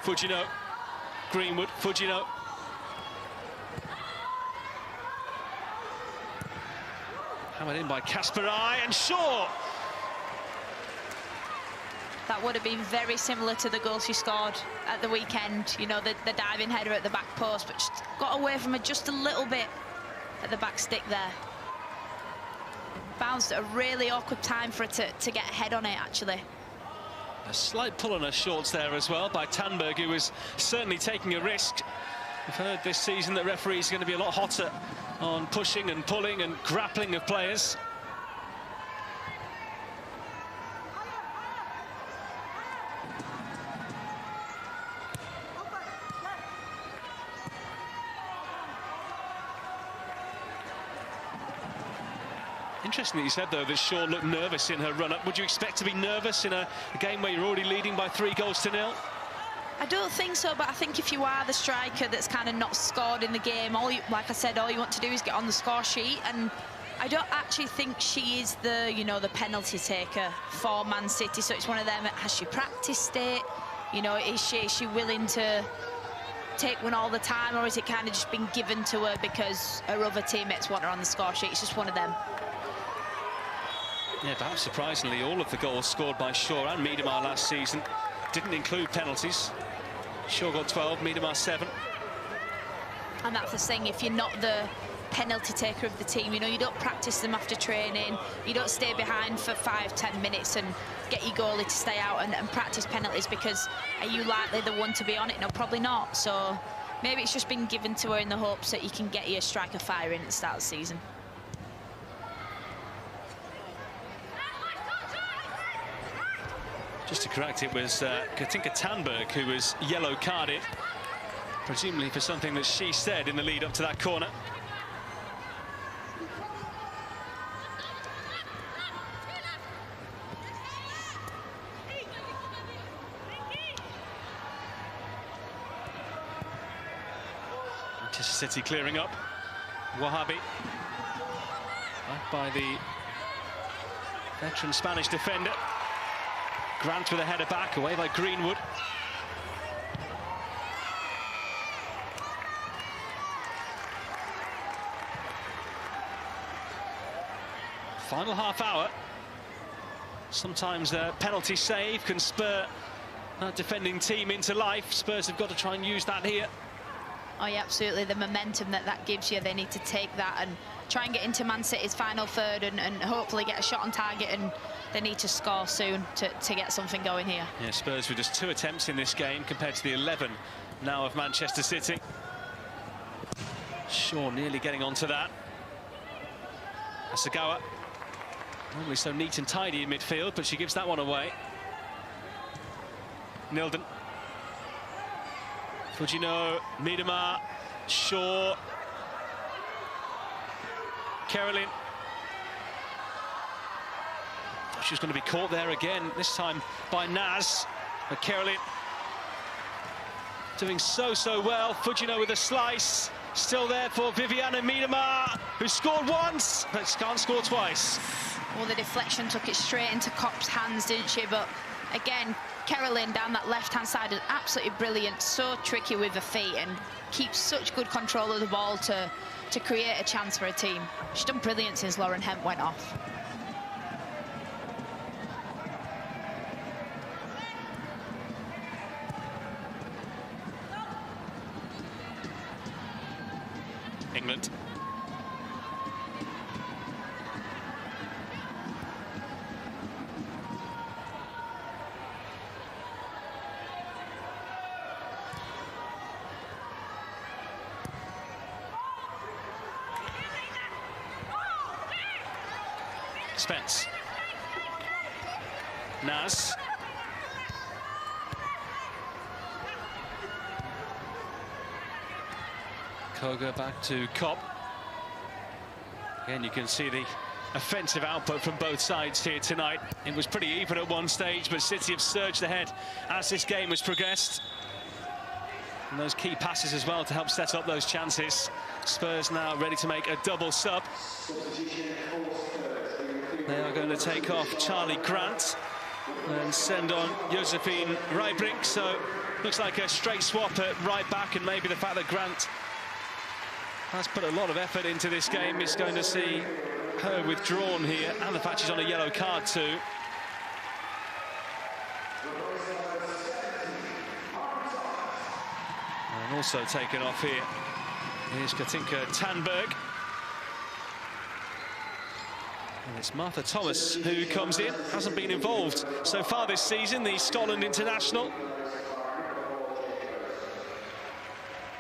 Fujino, Greenwood, Fujino. Hammered in by Kasparai and Shaw. That would have been very similar to the goal she scored at the weekend. You know, the diving header at the back post, but just got away from her just a little bit at the back stick there. Bounced at a really awkward time for her to get a head on it, actually. A slight pull on her shorts there as well by Tanberg, who was certainly taking a risk. We've heard this season that referees are going to be a lot hotter on pushing and pulling and grappling of players. Interesting that you said, though, that Shaw looked nervous in her run-up. Would you expect to be nervous in a game where you're already leading by 3-0? I don't think so, but I think if you are the striker that's kind of not scored in the game, like I said, all you want to do is get on the score sheet. And I don't actually think she is the, you know, the penalty taker for Man City. So it's one of them. Has she practiced it? You know, is she willing to take one all the time, or is it kind of just been given to her because her other teammates want her on the score sheet? It's just one of them. Yeah, perhaps surprisingly, all of the goals scored by Shaw and Miedema last season didn't include penalties. Shaw got 12, Miedema 7. And that's the thing, if you're not the penalty taker of the team, you know, you don't practice them after training, you don't stay behind for 5-10 minutes and get your goalie to stay out and practice penalties, because are you likely the one to be on it? No, probably not. So maybe it's just been given to her in the hopes that you can get your striker firing at the start of the season. Just to correct, it was Katinka Tanberg who was yellow carded, presumably for something that she said in the lead up to that corner. Manchester City clearing up. Wahabi, back by the veteran Spanish defender. Grant with a header back, away by Greenwood. Final half hour. Sometimes a penalty save can spur a defending team into life. Spurs have got to try and use that here. Oh yeah, absolutely. The momentum that gives you, they need to take that and try and get into Man City's final third and hopefully get a shot on target, and they need to score soon to get something going here. Yeah, Spurs with just 2 attempts in this game compared to the 11 now of Manchester City. Shaw nearly getting onto that. Asagawa, normally so neat and tidy in midfield, but she gives that one away. Nilden. Fujino, Miedema, Shaw, Caroline. She's going to be caught there again, this time by Naz. But Caroline doing so well. Fujino with a slice. Still there for Viviana Miedema, who scored once, but can't score twice. Well, the deflection took it straight into Kopp's hands, didn't she? But again, Caroline down that left-hand side is absolutely brilliant, so tricky with her feet and keeps such good control of the ball to create a chance for a team. She's done brilliant since Lauren Hemp went off. England. Spence. Naz. Koga back to Kopp. Again, you can see the offensive output from both sides here tonight. It was pretty even at one stage, but City have surged ahead as this game has progressed. And those key passes as well to help set up those chances. Spurs now ready to make a double sub. They are going to take off Charlie Grant and send on Josephine Reibrink. So looks like a straight swap at right back, and maybe the fact that Grant has put a lot of effort into this game is going to see her withdrawn here, and the fact she's on a yellow card too. And also taken off here is Katinka Tanberg. And it's Martha Thomas who comes in, hasn't been involved so far this season, the Scotland international.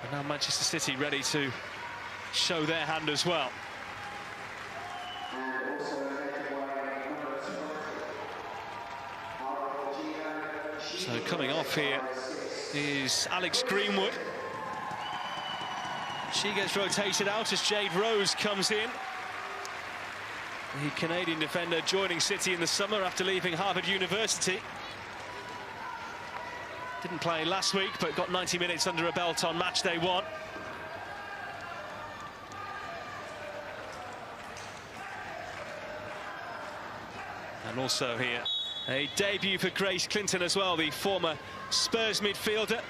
And now Manchester City ready to show their hand as well. So coming off here is Alex Greenwood. She gets rotated out as Jade Rose comes in. The Canadian defender joining City in the summer after leaving Harvard University. Didn't play last week, but got 90 minutes under a belt on match day 1. And also here, a debut for Grace Clinton as well, the former Spurs midfielder.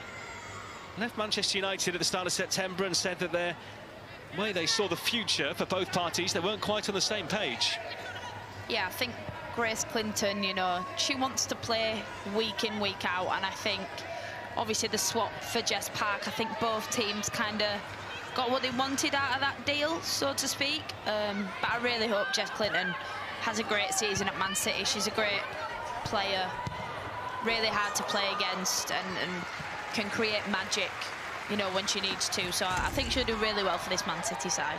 Left Manchester United at the start of September and said that the way they saw the future for both parties, they weren't quite on the same page. Yeah, I think Grace Clinton, you know, she wants to play week in, week out, and I think obviously the swap for Jess Park, I think both teams kind of got what they wanted out of that deal, so to speak. But I really hope Jess Clinton has a great season at Man City. She's a great player, really hard to play against, and can create magic, you know, when she needs to. So I think she'll do really well for this Man City side.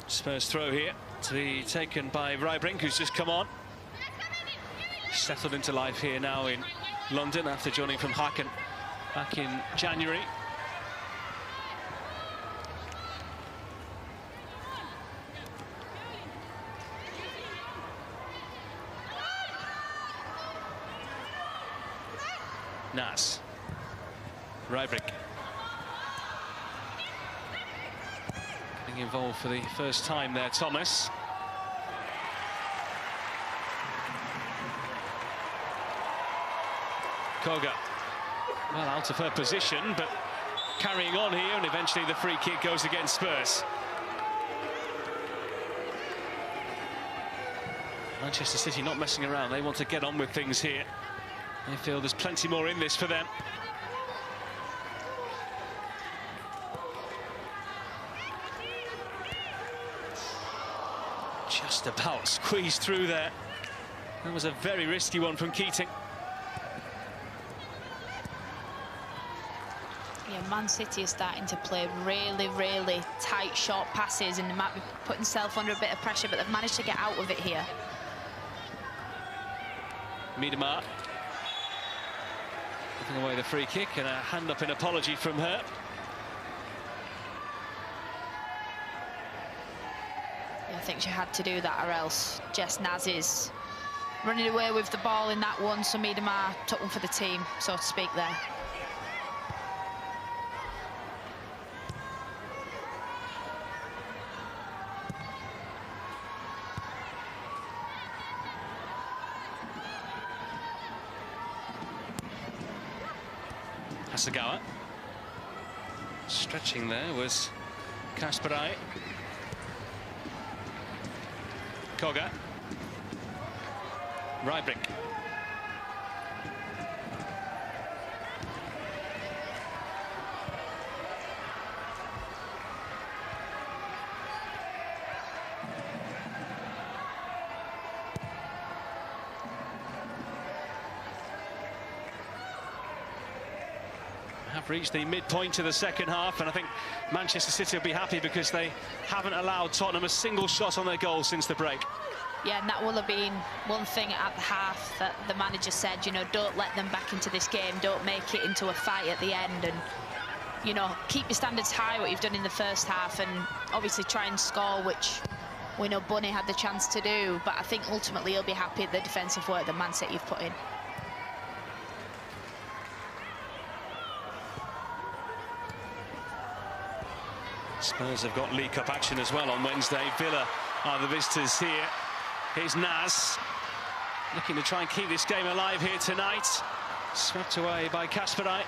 Spurs throw here. To be taken by Rybrink, who's just come on. Settled into life here now in London after joining from Haken back in January. Nas. Rybrink. Getting involved for the first time there, Thomas. Koga. Well, out of her position, but carrying on here, and eventually the free kick goes against Spurs. Manchester City not messing around. They want to get on with things here. They feel there's plenty more in this for them. Just about squeezed through there. That was a very risky one from Keating. Yeah, Man City is starting to play really tight, short passes, and they might be putting themselves under a bit of pressure, but they've managed to get out of it here. Miedema. Giving away the free kick, and a hand up in apology from her. Yeah, I think she had to do that, or else Jess Naz is running away with the ball in that one, so Miedema took one for the team, so to speak, there. Hasegawa. Stretching there was Kasparai. Koga. Rybrink. Have reached the midpoint of the second half, and I think Manchester City will be happy because they haven't allowed Tottenham a single shot on their goal since the break. Yeah, and that will have been one thing at the half that the manager said, you know, don't let them back into this game, don't make it into a fight at the end, and, you know, keep your standards high, what you've done in the first half, and obviously try and score, which we know Bunny had the chance to do, but I think ultimately he'll be happy at the defensive work that Man City have put in. Spurs have got League Cup action as well on Wednesday. Villa are the visitors here. Here's Naz, looking to try and keep this game alive here tonight. Swept away by Kasparai.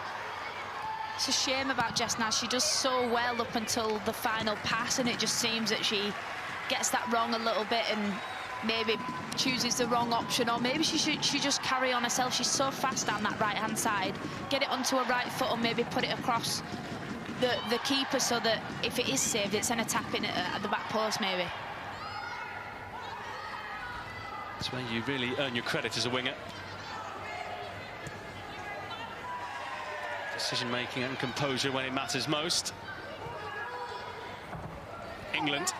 It's a shame about Jess Naz. She does so well up until the final pass, and it just seems that she gets that wrong a little bit and maybe chooses the wrong option, or maybe she should just carry on herself. She's so fast down that right-hand side. Get it onto her right foot, or maybe put it across the keeper, so that if it is saved, it's then a tap in at the back post, maybe. That's where you really earn your credit as a winger. Decision-making and composure when it matters most. England.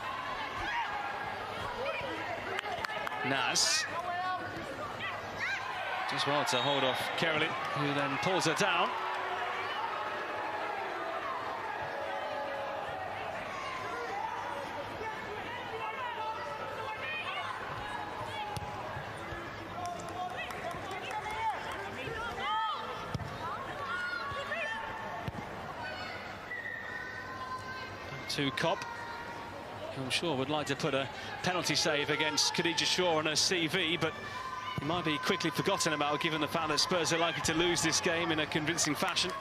Naz. Just well to hold off Caroline, who then pulls her down. To Cobb, who I'm sure would like to put a penalty save against Khadija Shaw on her CV, but he might be quickly forgotten about given the fact that Spurs are likely to lose this game in a convincing fashion.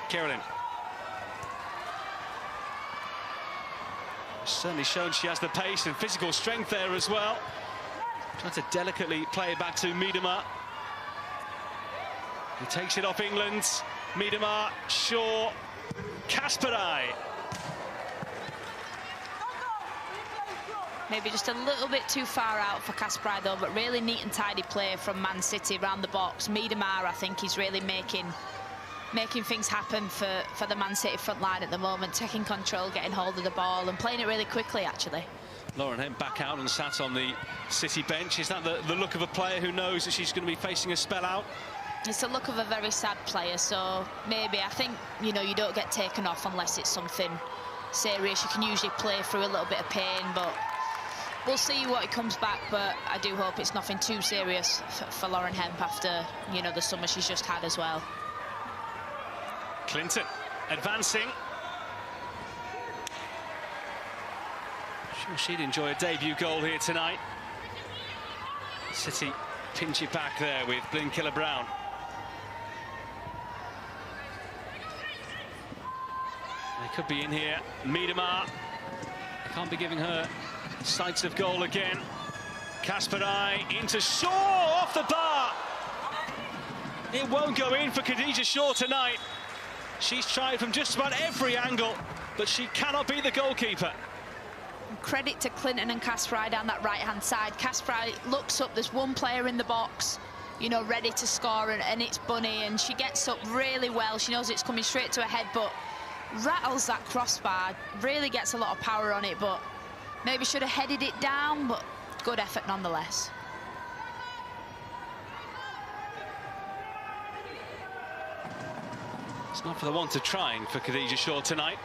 Caroline. Certainly shown she has the pace and physical strength there as well. Trying to delicately play it back to Miedema. He takes it off England. Miedema, Shaw, Kasparai. Maybe just a little bit too far out for Kasparai though, but really neat and tidy play from Man City around the box. Miedema, I think, he's really making making things happen for the Man City front line at the moment, taking control, getting hold of the ball and playing it really quickly, actually. Lauren Hemp back out and sat on the City bench. Is that the look of a player who knows that she's going to be facing a spell out? It's the look of a very sad player, so maybe, I think, you know, you don't get taken off unless it's something serious. You can usually play through a little bit of pain, but we'll see what it comes back. But I do hope it's nothing too serious for Lauren Hemp after, you know, the summer she's just had as well. Clinton advancing. Sure, she'd enjoy a debut goal here tonight. City pinch it back there with Blin Killer-Brown. They could be in here. Miedema. They can't be giving her sights of goal again. Kasperai into Shaw, off the bar. It won't go in for Khadija Shaw tonight. She's tried from just about every angle, but she cannot beat the goalkeeper. Credit to Clinton and Kasperai down that right-hand side. Kasperai looks up, there's one player in the box, you know, ready to score, and it's Bunny, and she gets up really well. She knows it's coming straight to her head, but rattles that crossbar, really gets a lot of power on it, but maybe should have headed it down, but good effort nonetheless. It's not for the want of trying for Khadija Shaw tonight.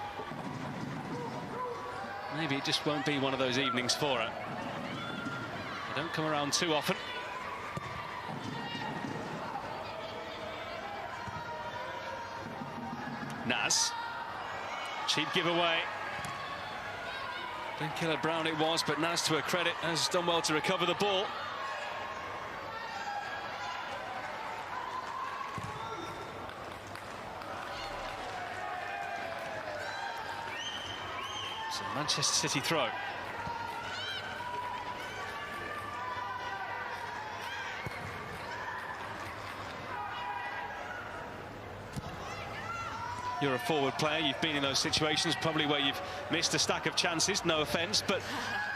Maybe it just won't be one of those evenings for her. They don't come around too often. Naz. Cheap giveaway. Blin Killer-Brown it was, but Naz, to her credit, has done well to recover the ball. So Manchester City throw. You're a forward player, you've been in those situations probably where you've missed a stack of chances, no offence, but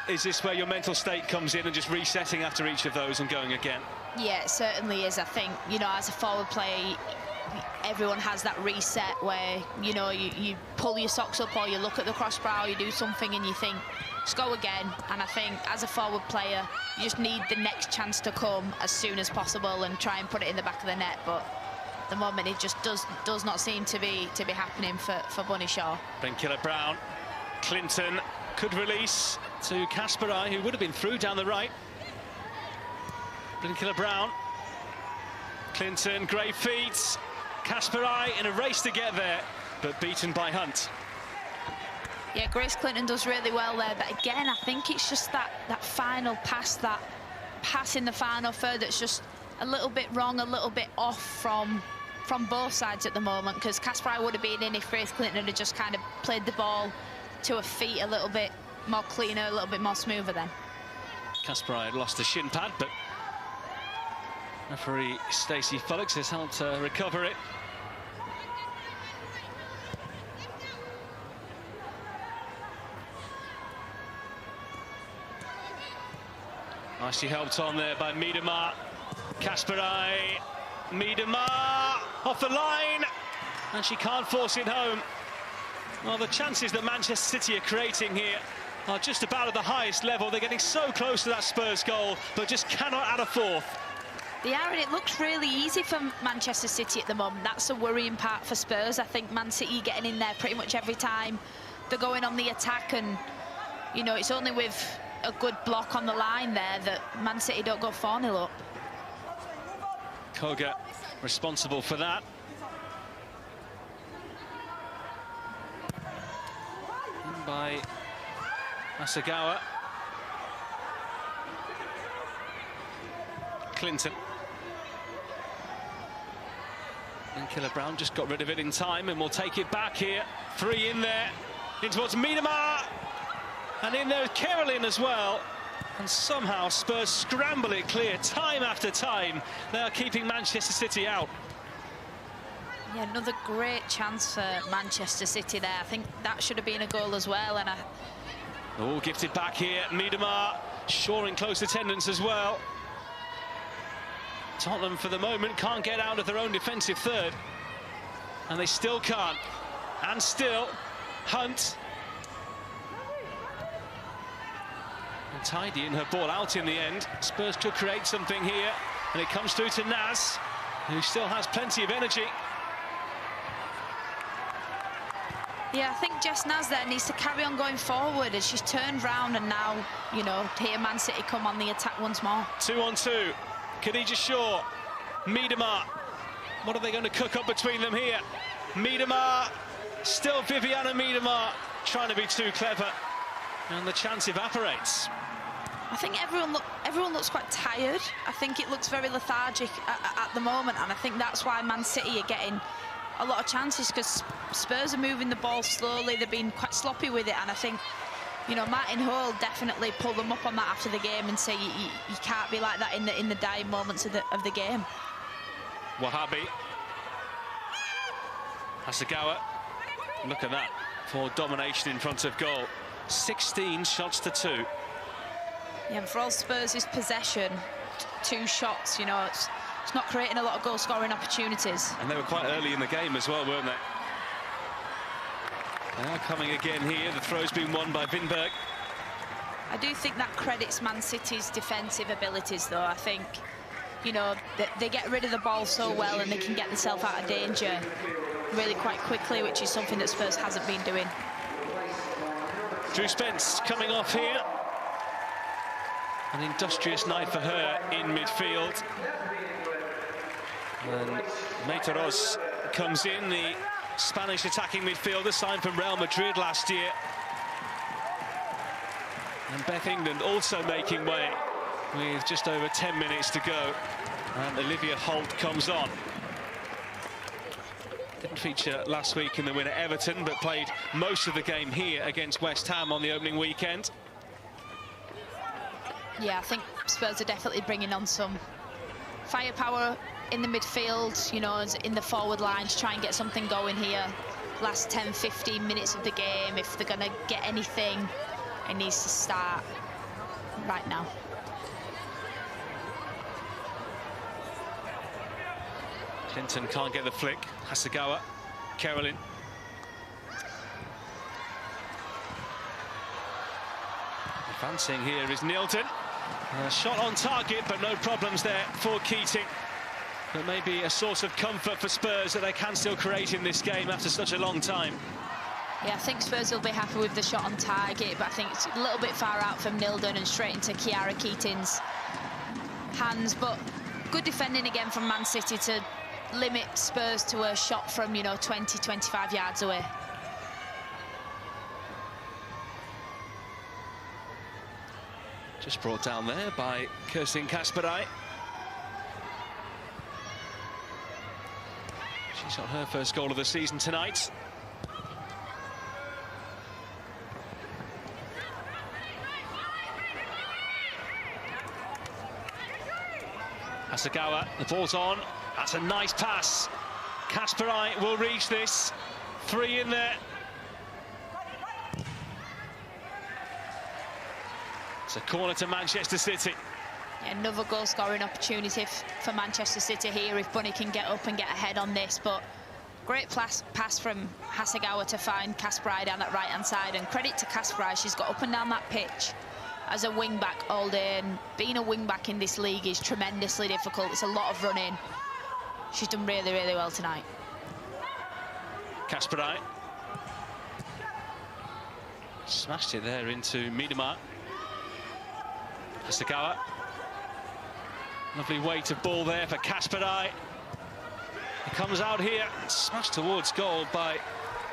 is this where your mental state comes in and just resetting after each of those and going again? Yeah, it certainly is. I think, you know, as a forward player, everyone has that reset where, you know, you pull your socks up or you look at the crossbar or you do something and you think, let's go again. And I think as a forward player, you just need the next chance to come as soon as possible and try and put it in the back of the net. But at the moment, it just does not seem to be happening for Bunny Shaw. Blin Killer-Brown. Clinton could release to Kasperai, who would have been through down the right. Blin Killer-Brown. Clinton, great feet. Kasperai in a race to get there, but beaten by Hunt. Yeah, Grace Clinton does really well there, but again, I think it's just that final pass, that pass in the final third that's just a little bit wrong, a little bit off from both sides at the moment, because Kasperai would have been in if Grace Clinton had just kind of played the ball to her feet a little bit more cleaner, a little bit more smoother then. Kasperai had lost a shin pad, but referee Stacey Fullocks has helped recover it. Nicely helped on there by Miedema. Kasperai. Miedema off the line, and she can't force it home. Well, the chances that Manchester City are creating here are just about at the highest level. They're getting so close to that Spurs goal, but just cannot add a fourth. They are, and it looks really easy for Manchester City at the moment. That's the worrying part for Spurs. I think Man City getting in there pretty much every time they're going on the attack, and, you know, it's only with a good block on the line there that Man City don't go 4-0 up. Koga responsible for that. In by Asagawa. Clinton. And Killer-Brown just got rid of it in time, and we'll take it back here. 3 in there, in towards Miedema. And in there Caroline as well. And somehow Spurs scramble it clear time after time. They are keeping Manchester City out. Yeah, another great chance for Manchester City there. I think that should have been a goal as well. And Oh, gifted back here. Miedema, Shaw in close attendance as well. Tottenham, for the moment, can't get out of their own defensive third. And they still can't. And still, Hunt. And tidying her ball out in the end. Spurs could create something here. And it comes through to Naz, who still has plenty of energy. Yeah, I think Jess Naz there needs to carry on going forward as she's turned round and now, you know, hear Man City come on the attack once more. 2-on-2. Khadija Shaw, Miedema. What are they going to cook up between them here? Miedema, still Viviana Miedema, trying to be too clever. And the chance evaporates. I think everyone looks quite tired. I think it looks very lethargic at the moment, and I think that's why Man City are getting a lot of chances, because Spurs are moving the ball slowly. They've been quite sloppy with it, and I think, you know, Martin Hole definitely pulled them up on that after the game and say you can't be like that in the dying moments of the game. Wahabi, Hasegawa, look at that for domination in front of goal. 16 shots to 2. Yeah, and for all Spurs' possession, 2 shots, you know, it's not creating a lot of goal-scoring opportunities. And they were quite early in the game as well, weren't they? Now coming again here, the throw's been won by Vinberg. I do think that credits Man City's defensive abilities, though. I think, you know, they get rid of the ball so well and they can get themselves out of danger really quite quickly, which is something that Spurs hasn't been doing. Drew Spence coming off here. An industrious night for her in midfield. And Meiteros comes in, the Spanish attacking midfielder signed from Real Madrid last year. And Beth England also making way with just over 10 minutes to go. And Olivia Holt comes on. Didn't feature last week in the win at Everton, but played most of the game here against West Ham on the opening weekend. Yeah, I think Spurs are definitely bringing on some firepower in the midfield, you know, in the forward line to try and get something going here. Last 10-15 minutes of the game, if they're going to get anything, it needs to start right now. Clinton can't get the flick. Hasegawa, Carolyn. Advancing here is Nilton. Shot on target, but no problems there for Keating. But maybe a source of comfort for Spurs that they can still create in this game after such a long time. Yeah, I think Spurs will be happy with the shot on target, but I think it's a little bit far out from Nilden and straight into Kiara Keating's hands. But good defending again from Man City to limit Spurs to a shot from, you know, 20-25 yards away. Just brought down there by Kirsten Kasperai. She's got her first goal of the season tonight. Hasegawa, the ball's on. That's a nice pass. Kasperai will reach this. 3 in there. It's a corner to Manchester City. Yeah, another goal-scoring opportunity for Manchester City here if Bunny can get up and get ahead on this. But great pass from Hasegawa to find Kasperai down that right-hand side. And credit to Kasperai, she's got up and down that pitch as a wing-back all day. And being a wing-back in this league is tremendously difficult. It's a lot of running. She's done really, really well tonight. Kasperai. Smashed it there into Miedema. Hasegawa. Lovely weight of ball there for Kasperai. He comes out here, smashed towards goal by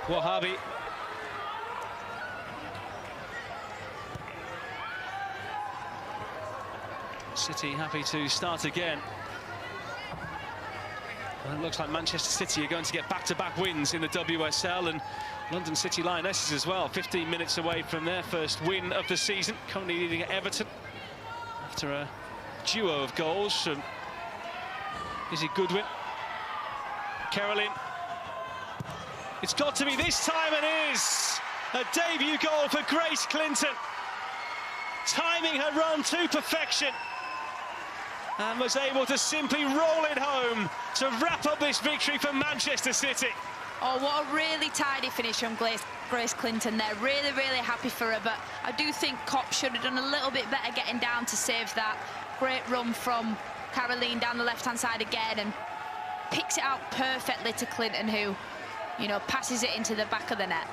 Wahabi. City happy to start again. And it looks like Manchester City are going to get back-to-back wins in the WSL, and London City Lionesses as well. 15 minutes away from their first win of the season, currently leading at Everton after a duo of goals from Izzy Goodwin. Carolyn. It's got to be this time, and is a debut goal for Grace Clinton. Timing her run to perfection, and was able to simply roll it home to wrap up this victory for Manchester City. Oh, what a really tidy finish from Grace Clinton there. Really, really happy for her, but I do think Kopp should have done a little bit better getting down to save that. Great run from Caroline down the left-hand side again, and picks it out perfectly to Clinton, who, you know, passes it into the back of the net.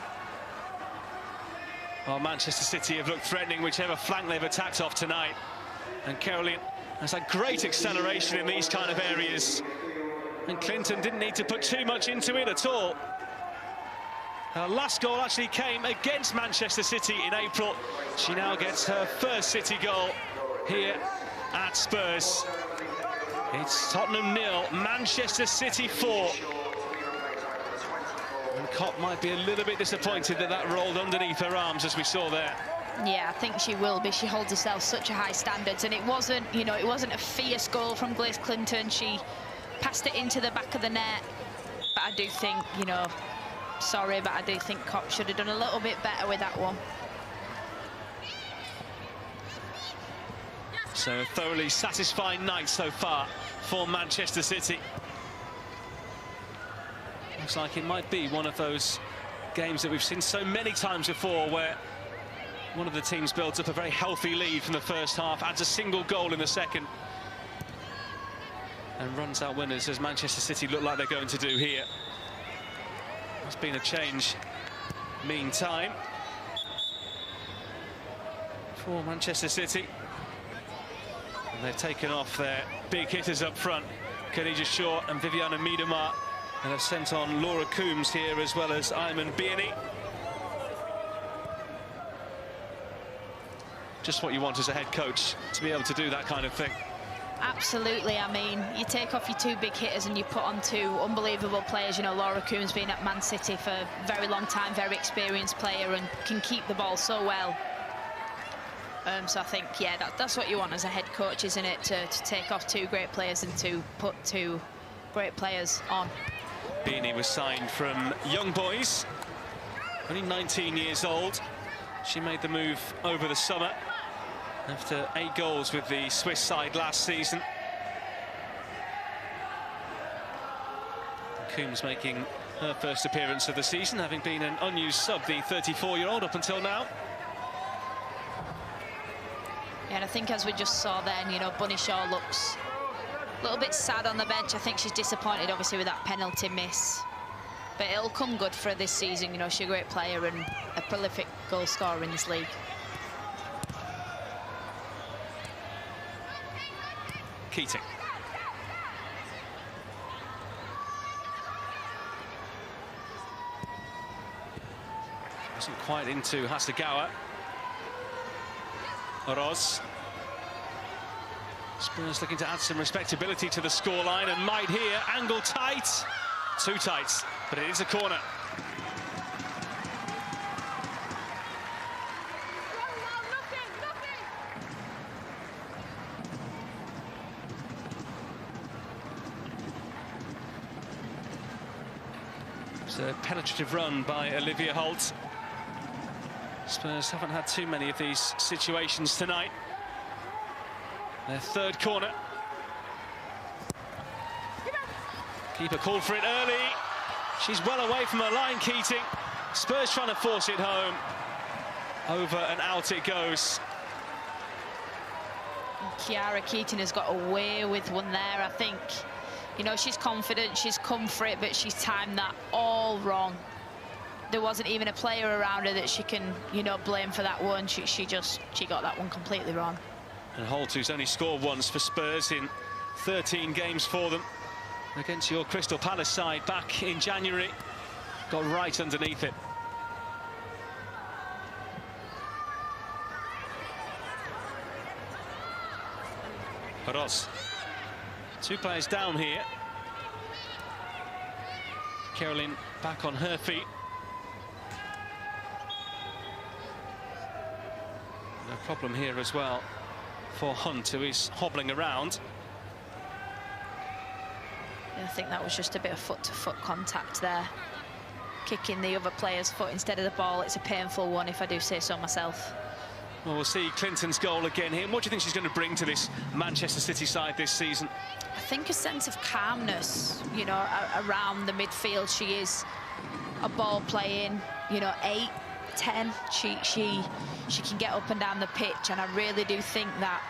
Well, Manchester City have looked threatening whichever flank they've attacked off tonight. And Caroline has had great acceleration in these kind of areas. And Clinton didn't need to put too much into it at all. Her last goal actually came against Manchester City in April. She now gets her first City goal here at Spurs. It's Tottenham 0, Manchester City 4. And Kopp might be a little bit disappointed that that rolled underneath her arms, as we saw there. Yeah, I think she will be. She holds herself such a high standards, and it wasn't, you know, it wasn't a fierce goal from Grace Clinton. She passed it into the back of the net, but I do think, you know, sorry, but I do think Kopp should have done a little bit better with that one. So a thoroughly satisfying night so far for Manchester City. Looks like it might be one of those games that we've seen so many times before, where one of the teams builds up a very healthy lead from the first half, adds a single goal in the second, and runs out winners, as Manchester City look like they're going to do here. There's been a change meantime for Manchester City. And they've taken off their big hitters up front, Khadija Shaw and Viviana Miedemar, and have sent on Laura Coombs here, as well as Ayman Biani. Just what you want as a head coach, to be able to do that kind of thing. Absolutely. I mean, you take off your two big hitters and you put on two unbelievable players. You know, Laura Coombs being at Man City for a very long time, very experienced player, and can keep the ball so well. So I think, yeah, that's what you want as a head coach, isn't it? To take off two great players and to put two great players on. Biani was signed from Young Boys, only 19 years old. She made the move over the summer after 8 goals with the Swiss side last season. Coombs making her first appearance of the season, having been an unused sub, the 34-year-old, up until now. Yeah, and I think, as we just saw then, you know, Bunny Shaw looks a little bit sad on the bench. I think she's disappointed, obviously, with that penalty miss. But it'll come good for her this season. You know, she's a great player and a prolific goal scorer in this league. Keating. Wasn't quite into Hasegawa. Oroz. Spurs looking to add some respectability to the scoreline, and might here. Angle tight. Too tight, but it is a corner. It's a penetrative run by Olivia Holt. Spurs haven't had too many of these situations tonight. Their third corner. Keeper called for it early. She's well away from her line, Keating. Spurs trying to force it home. Over and out it goes. Kiara Keating has got away with one there, I think. You know, she's confident, she's come for it, but she's timed that all wrong. There wasn't even a player around her that she can, you know, blame for that one. She got that one completely wrong. And Holt, who's only scored once for Spurs in 13 games for them, against your Crystal Palace side back in January, got right underneath it. Oroz. 2 players down here. Caroline back on her feet. No problem here as well for Hunt, who is hobbling around. I think that was just a bit of foot-to-foot contact there. Kicking the other player's foot instead of the ball. It's a painful one, if I do say so myself. Well, we'll see Clinton's goal again here. What do you think she's going to bring to this Manchester City side this season? I think a sense of calmness, you know, around the midfield. She is a ball playing, you know, 8, 10. She can get up and down the pitch, and I really do think that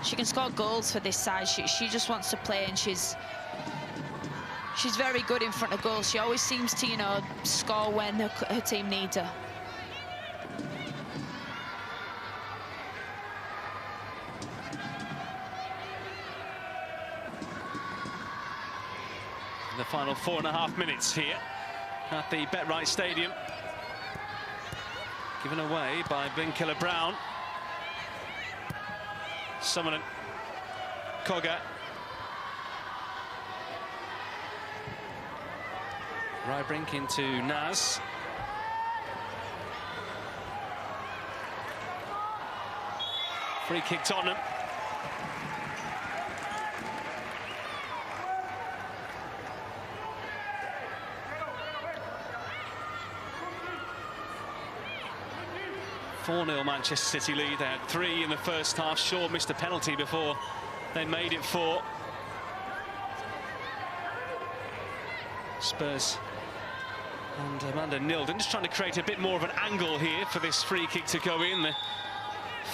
she can score goals for this side. She just wants to play, and she's very good in front of goals. She always seems to, you know, score when her team needs her. The final 4.5 minutes here at the BetRight Stadium. Given away by Blinkiller Brown. Summonen. Koga. Rybrink into Naz. Free kick Tottenham. (4-0) Manchester City lead. They had 3 in the first half. Shaw missed a penalty before they made it 4. Spurs and Amanda Nilden just trying to create a bit more of an angle here for this free kick to go in. The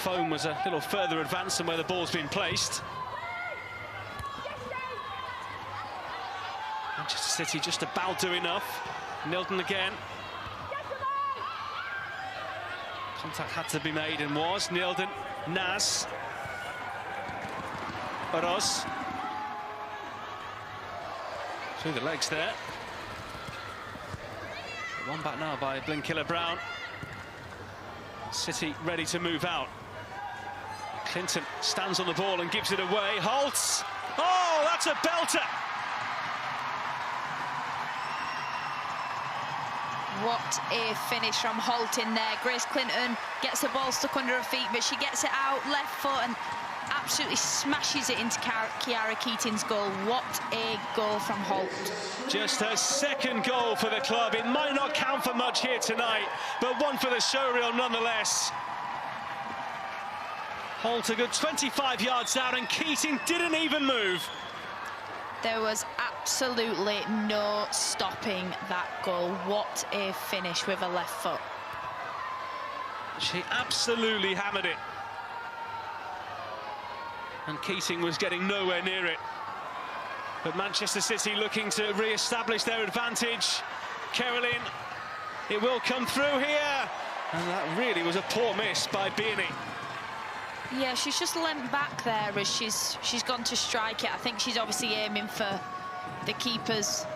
foam was a little further advanced than where the ball's been placed. Manchester City just about do enough. Nilden again. Contact had to be made and was. Nilden, Naz, Oroz. Through the legs there. One back now by Blinkiller Brown. City ready to move out. Clinton stands on the ball and gives it away. Holtz. Oh, that's a belter. What a finish from Holt in there. Grace Clinton gets the ball stuck under her feet, but she gets it out left foot and absolutely smashes it into Kiara Keating's goal. What a goal from Holt. Just her second goal for the club. It might not count for much here tonight, but one for the showreel nonetheless. Holt a good 25 yards out, and Keating didn't even move. There was absolutely no stopping that goal. What a finish with her left foot. She absolutely hammered it. And Keating was getting nowhere near it. But Manchester City looking to re-establish their advantage. Caroline, it will come through here. And that really was a poor miss by Bierney. Yeah, she's just leant back there as she's gone to strike it. I think she's obviously aiming for the keeper's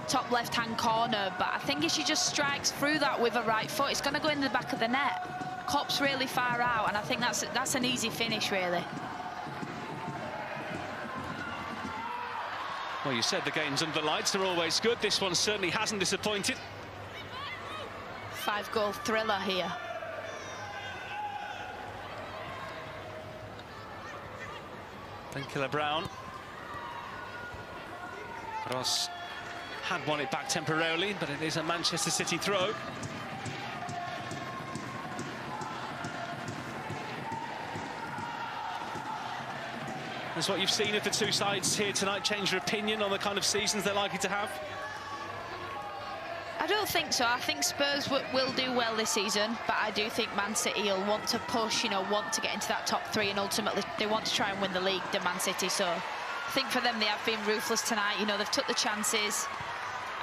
top left-hand corner, but I think if she just strikes through that with her right foot, it's going to go in the back of the net. Kop's really far out, and I think that's an easy finish, really. Well, you said the games under the lights are always good. This one certainly hasn't disappointed. 5-goal thriller here. Blinkiller Brown. Ross had won it back temporarily, but it is a Manchester City throw. That's what you've seen of the two sides here tonight. Change your opinion on the kind of seasons they're likely to have? I don't think so. I think Spurs will do well this season, but I do think Man City will want to push, you know, want to get into that top 3, and ultimately they want to try and win the league, the Man City. So I think for them, they have been ruthless tonight. You know, they've took the chances,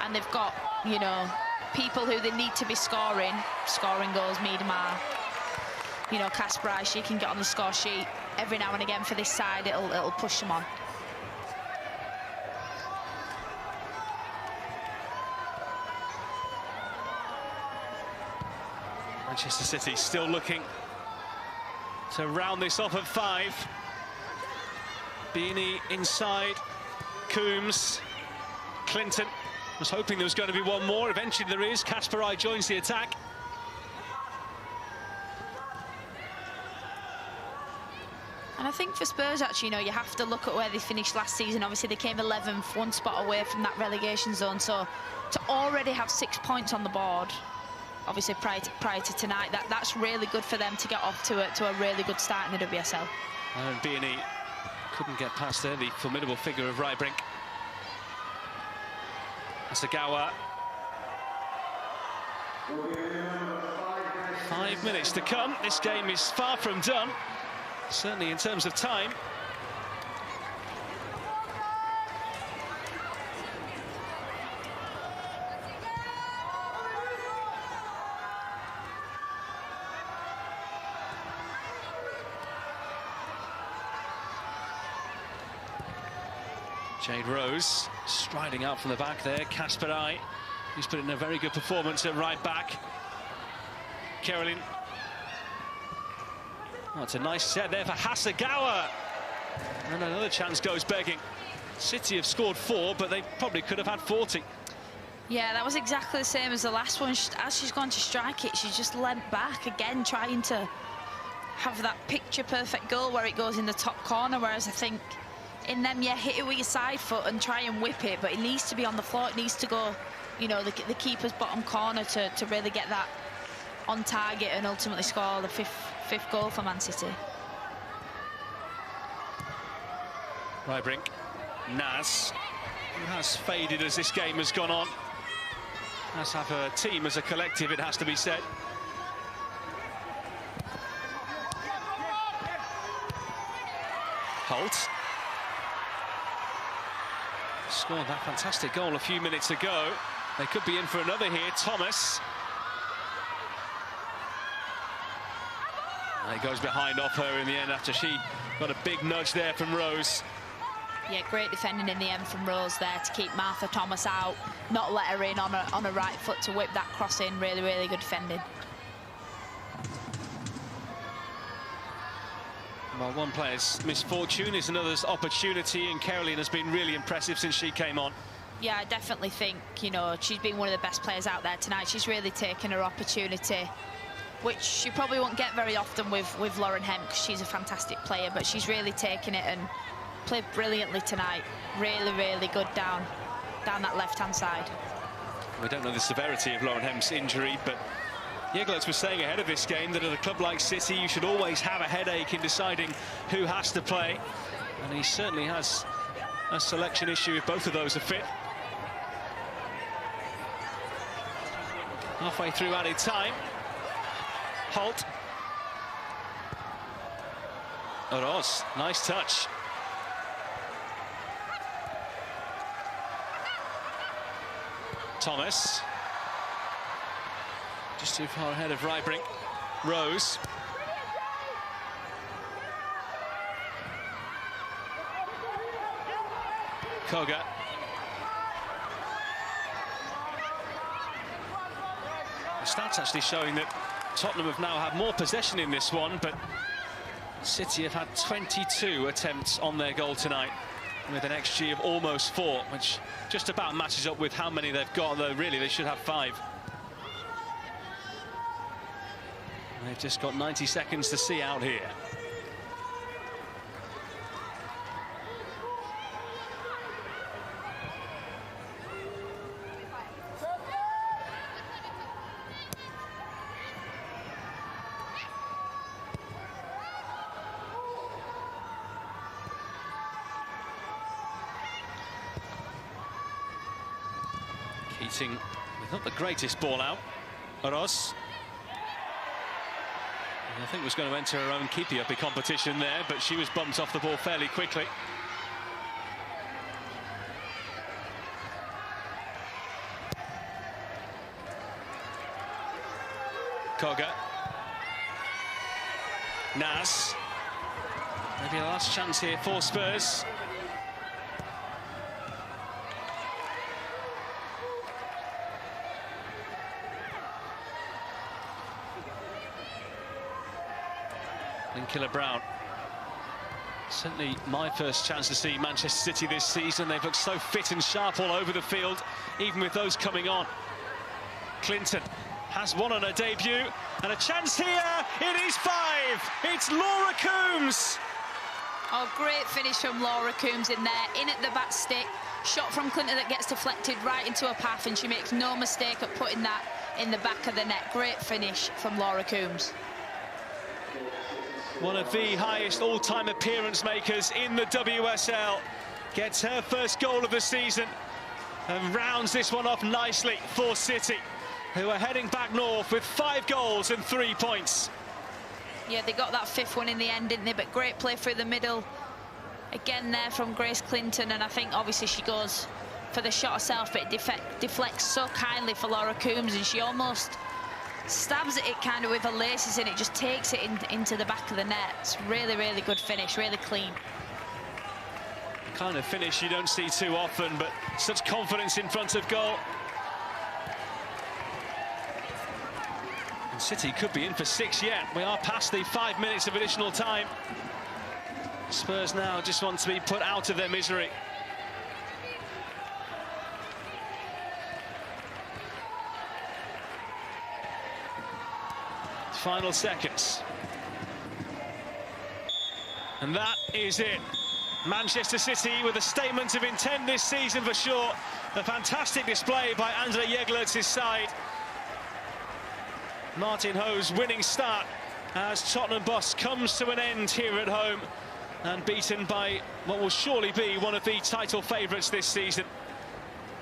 and they've got, you know, people who they need to be scoring goals. Miedemar, you know, Kasper, she can get on the score sheet every now and again for this side. It'll push them on. Manchester City still looking to round this off at 5. Bierney inside. Coombs. Clinton was hoping there was going to be one more. Eventually there is. Kasper joins the attack. And I think for Spurs, actually, you know, you have to look at where they finished last season. Obviously, they came 11th, 1 spot away from that relegation zone. So to already have 6 points on the board, obviously prior to tonight. That's really good for them to get off to a really good start in the WSL. And B&E couldn't get past there, the formidable figure of Rybrink. Asagawa. 5 minutes to come. This game is far from done, certainly in terms of time. Jade Rose striding out from the back there. Kasparai, he's put in a very good performance at right back. Caroline. Oh, it's a nice set there for Hasegawa. And another chance goes begging. City have scored 4, but they probably could have had 40. Yeah, that was exactly the same as the last one. As she's gone to strike it, she's just leant back again, trying to have that picture-perfect goal where it goes in the top corner, whereas I think in them, yeah, hit it with your side foot and try and whip it, but it needs to be on the floor. It needs to go, you know, the keeper's bottom corner to really get that on target and ultimately score the fifth goal for Man City. Rybrink. Naz, who has faded as this game has gone on. Has have a team as a collective, it has to be said. Holt. Scored that fantastic goal a few minutes ago. They could be in for another here. Thomas. And he goes behind off her in the end after she got a big nudge there from Rose. Yeah, great defending in the end from Rose there to keep Martha Thomas out, not let her in on a right foot to whip that cross in. Really, really good defending. Well, one player's misfortune is another's opportunity, and Caroline has been really impressive since she came on. Yeah, I definitely think, you know, she's been one of the best players out there tonight. She's really taken her opportunity, which she probably won't get very often with Lauren Hemp, because she's a fantastic player, but she's really taken it and played brilliantly tonight. Really, really good down that left-hand side. We don't know the severity of Lauren Hemp's injury, but Jeglots was saying ahead of this game that at a club like City, you should always have a headache in deciding who has to play. And he certainly has a selection issue if both of those are fit. Halfway through added time. Holt. Oroz, nice touch. Thomas. Just too far ahead of Rybrink. Rose. Koga. The stats actually showing that Tottenham have now had more possession in this one, but City have had 22 attempts on their goal tonight, with an XG of almost 4, which just about matches up with how many they've got, though really they should have 5. They've just got 90 seconds to see out here. Keating with not the greatest ball out. Oroz. I think was going to enter her own keepy-uppy competition there, but she was bumped off the ball fairly quickly. Koga. Naz. Maybe a last chance here for Spurs. Killer Brown. Certainly my first chance to see Manchester City this season. They've looked so fit and sharp all over the field, even with those coming on. Clinton has one on her debut, and a chance here. It is 5. It's Laura Coombs. Oh, great finish from Laura Coombs in there, in at the back stick. Shot from Clinton that gets deflected right into her path, and she makes no mistake at putting that in the back of the net. Great finish from Laura Coombs. One of the highest all-time appearance makers in the WSL. Gets her first goal of the season and rounds this one off nicely for City, who are heading back north with 5 goals and 3 points. Yeah, they got that 5th one in the end, didn't they? But great play through the middle. Again there from Grace Clinton, and I think obviously she goes for the shot herself, but it deflects so kindly for Laura Coombs, and she almost stabs at it kind of with her laces, and it just takes it into the back of the net. It's really, really good finish, really clean. Kind of finish you don't see too often, but such confidence in front of goal. And City could be in for 6 yet. We are past the 5 minutes of additional time. Spurs now just want to be put out of their misery. Final seconds. And that is it. Manchester City with a statement of intent this season for sure. A fantastic display by Andrea Jeglert's side. Martin Ho's winning start as Tottenham Boss comes to an end here at home and beaten by what will surely be one of the title favourites this season.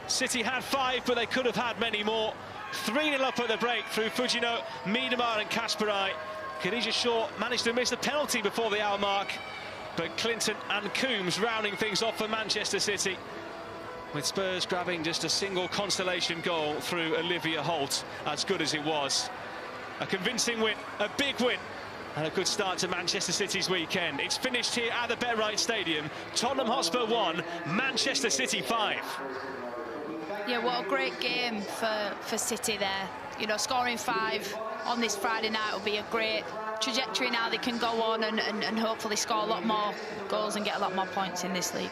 City had 5, but they could have had many more. 3-0 up at the break through Fujino, Miedemar and Kasperai. Khadija Shaw managed to miss the penalty before the hour mark, but Clinton and Coombs rounding things off for Manchester City, with Spurs grabbing just a single consolation goal through Olivia Holt, as good as it was. A convincing win, a big win, and a good start to Manchester City's weekend. It's finished here at the BetRite Stadium. Tottenham Hotspur 1, Manchester City 5. Yeah, what a great game for City there. You know, scoring 5 on this Friday night will be a great trajectory now. They can go on and hopefully score a lot more goals and get a lot more points in this league.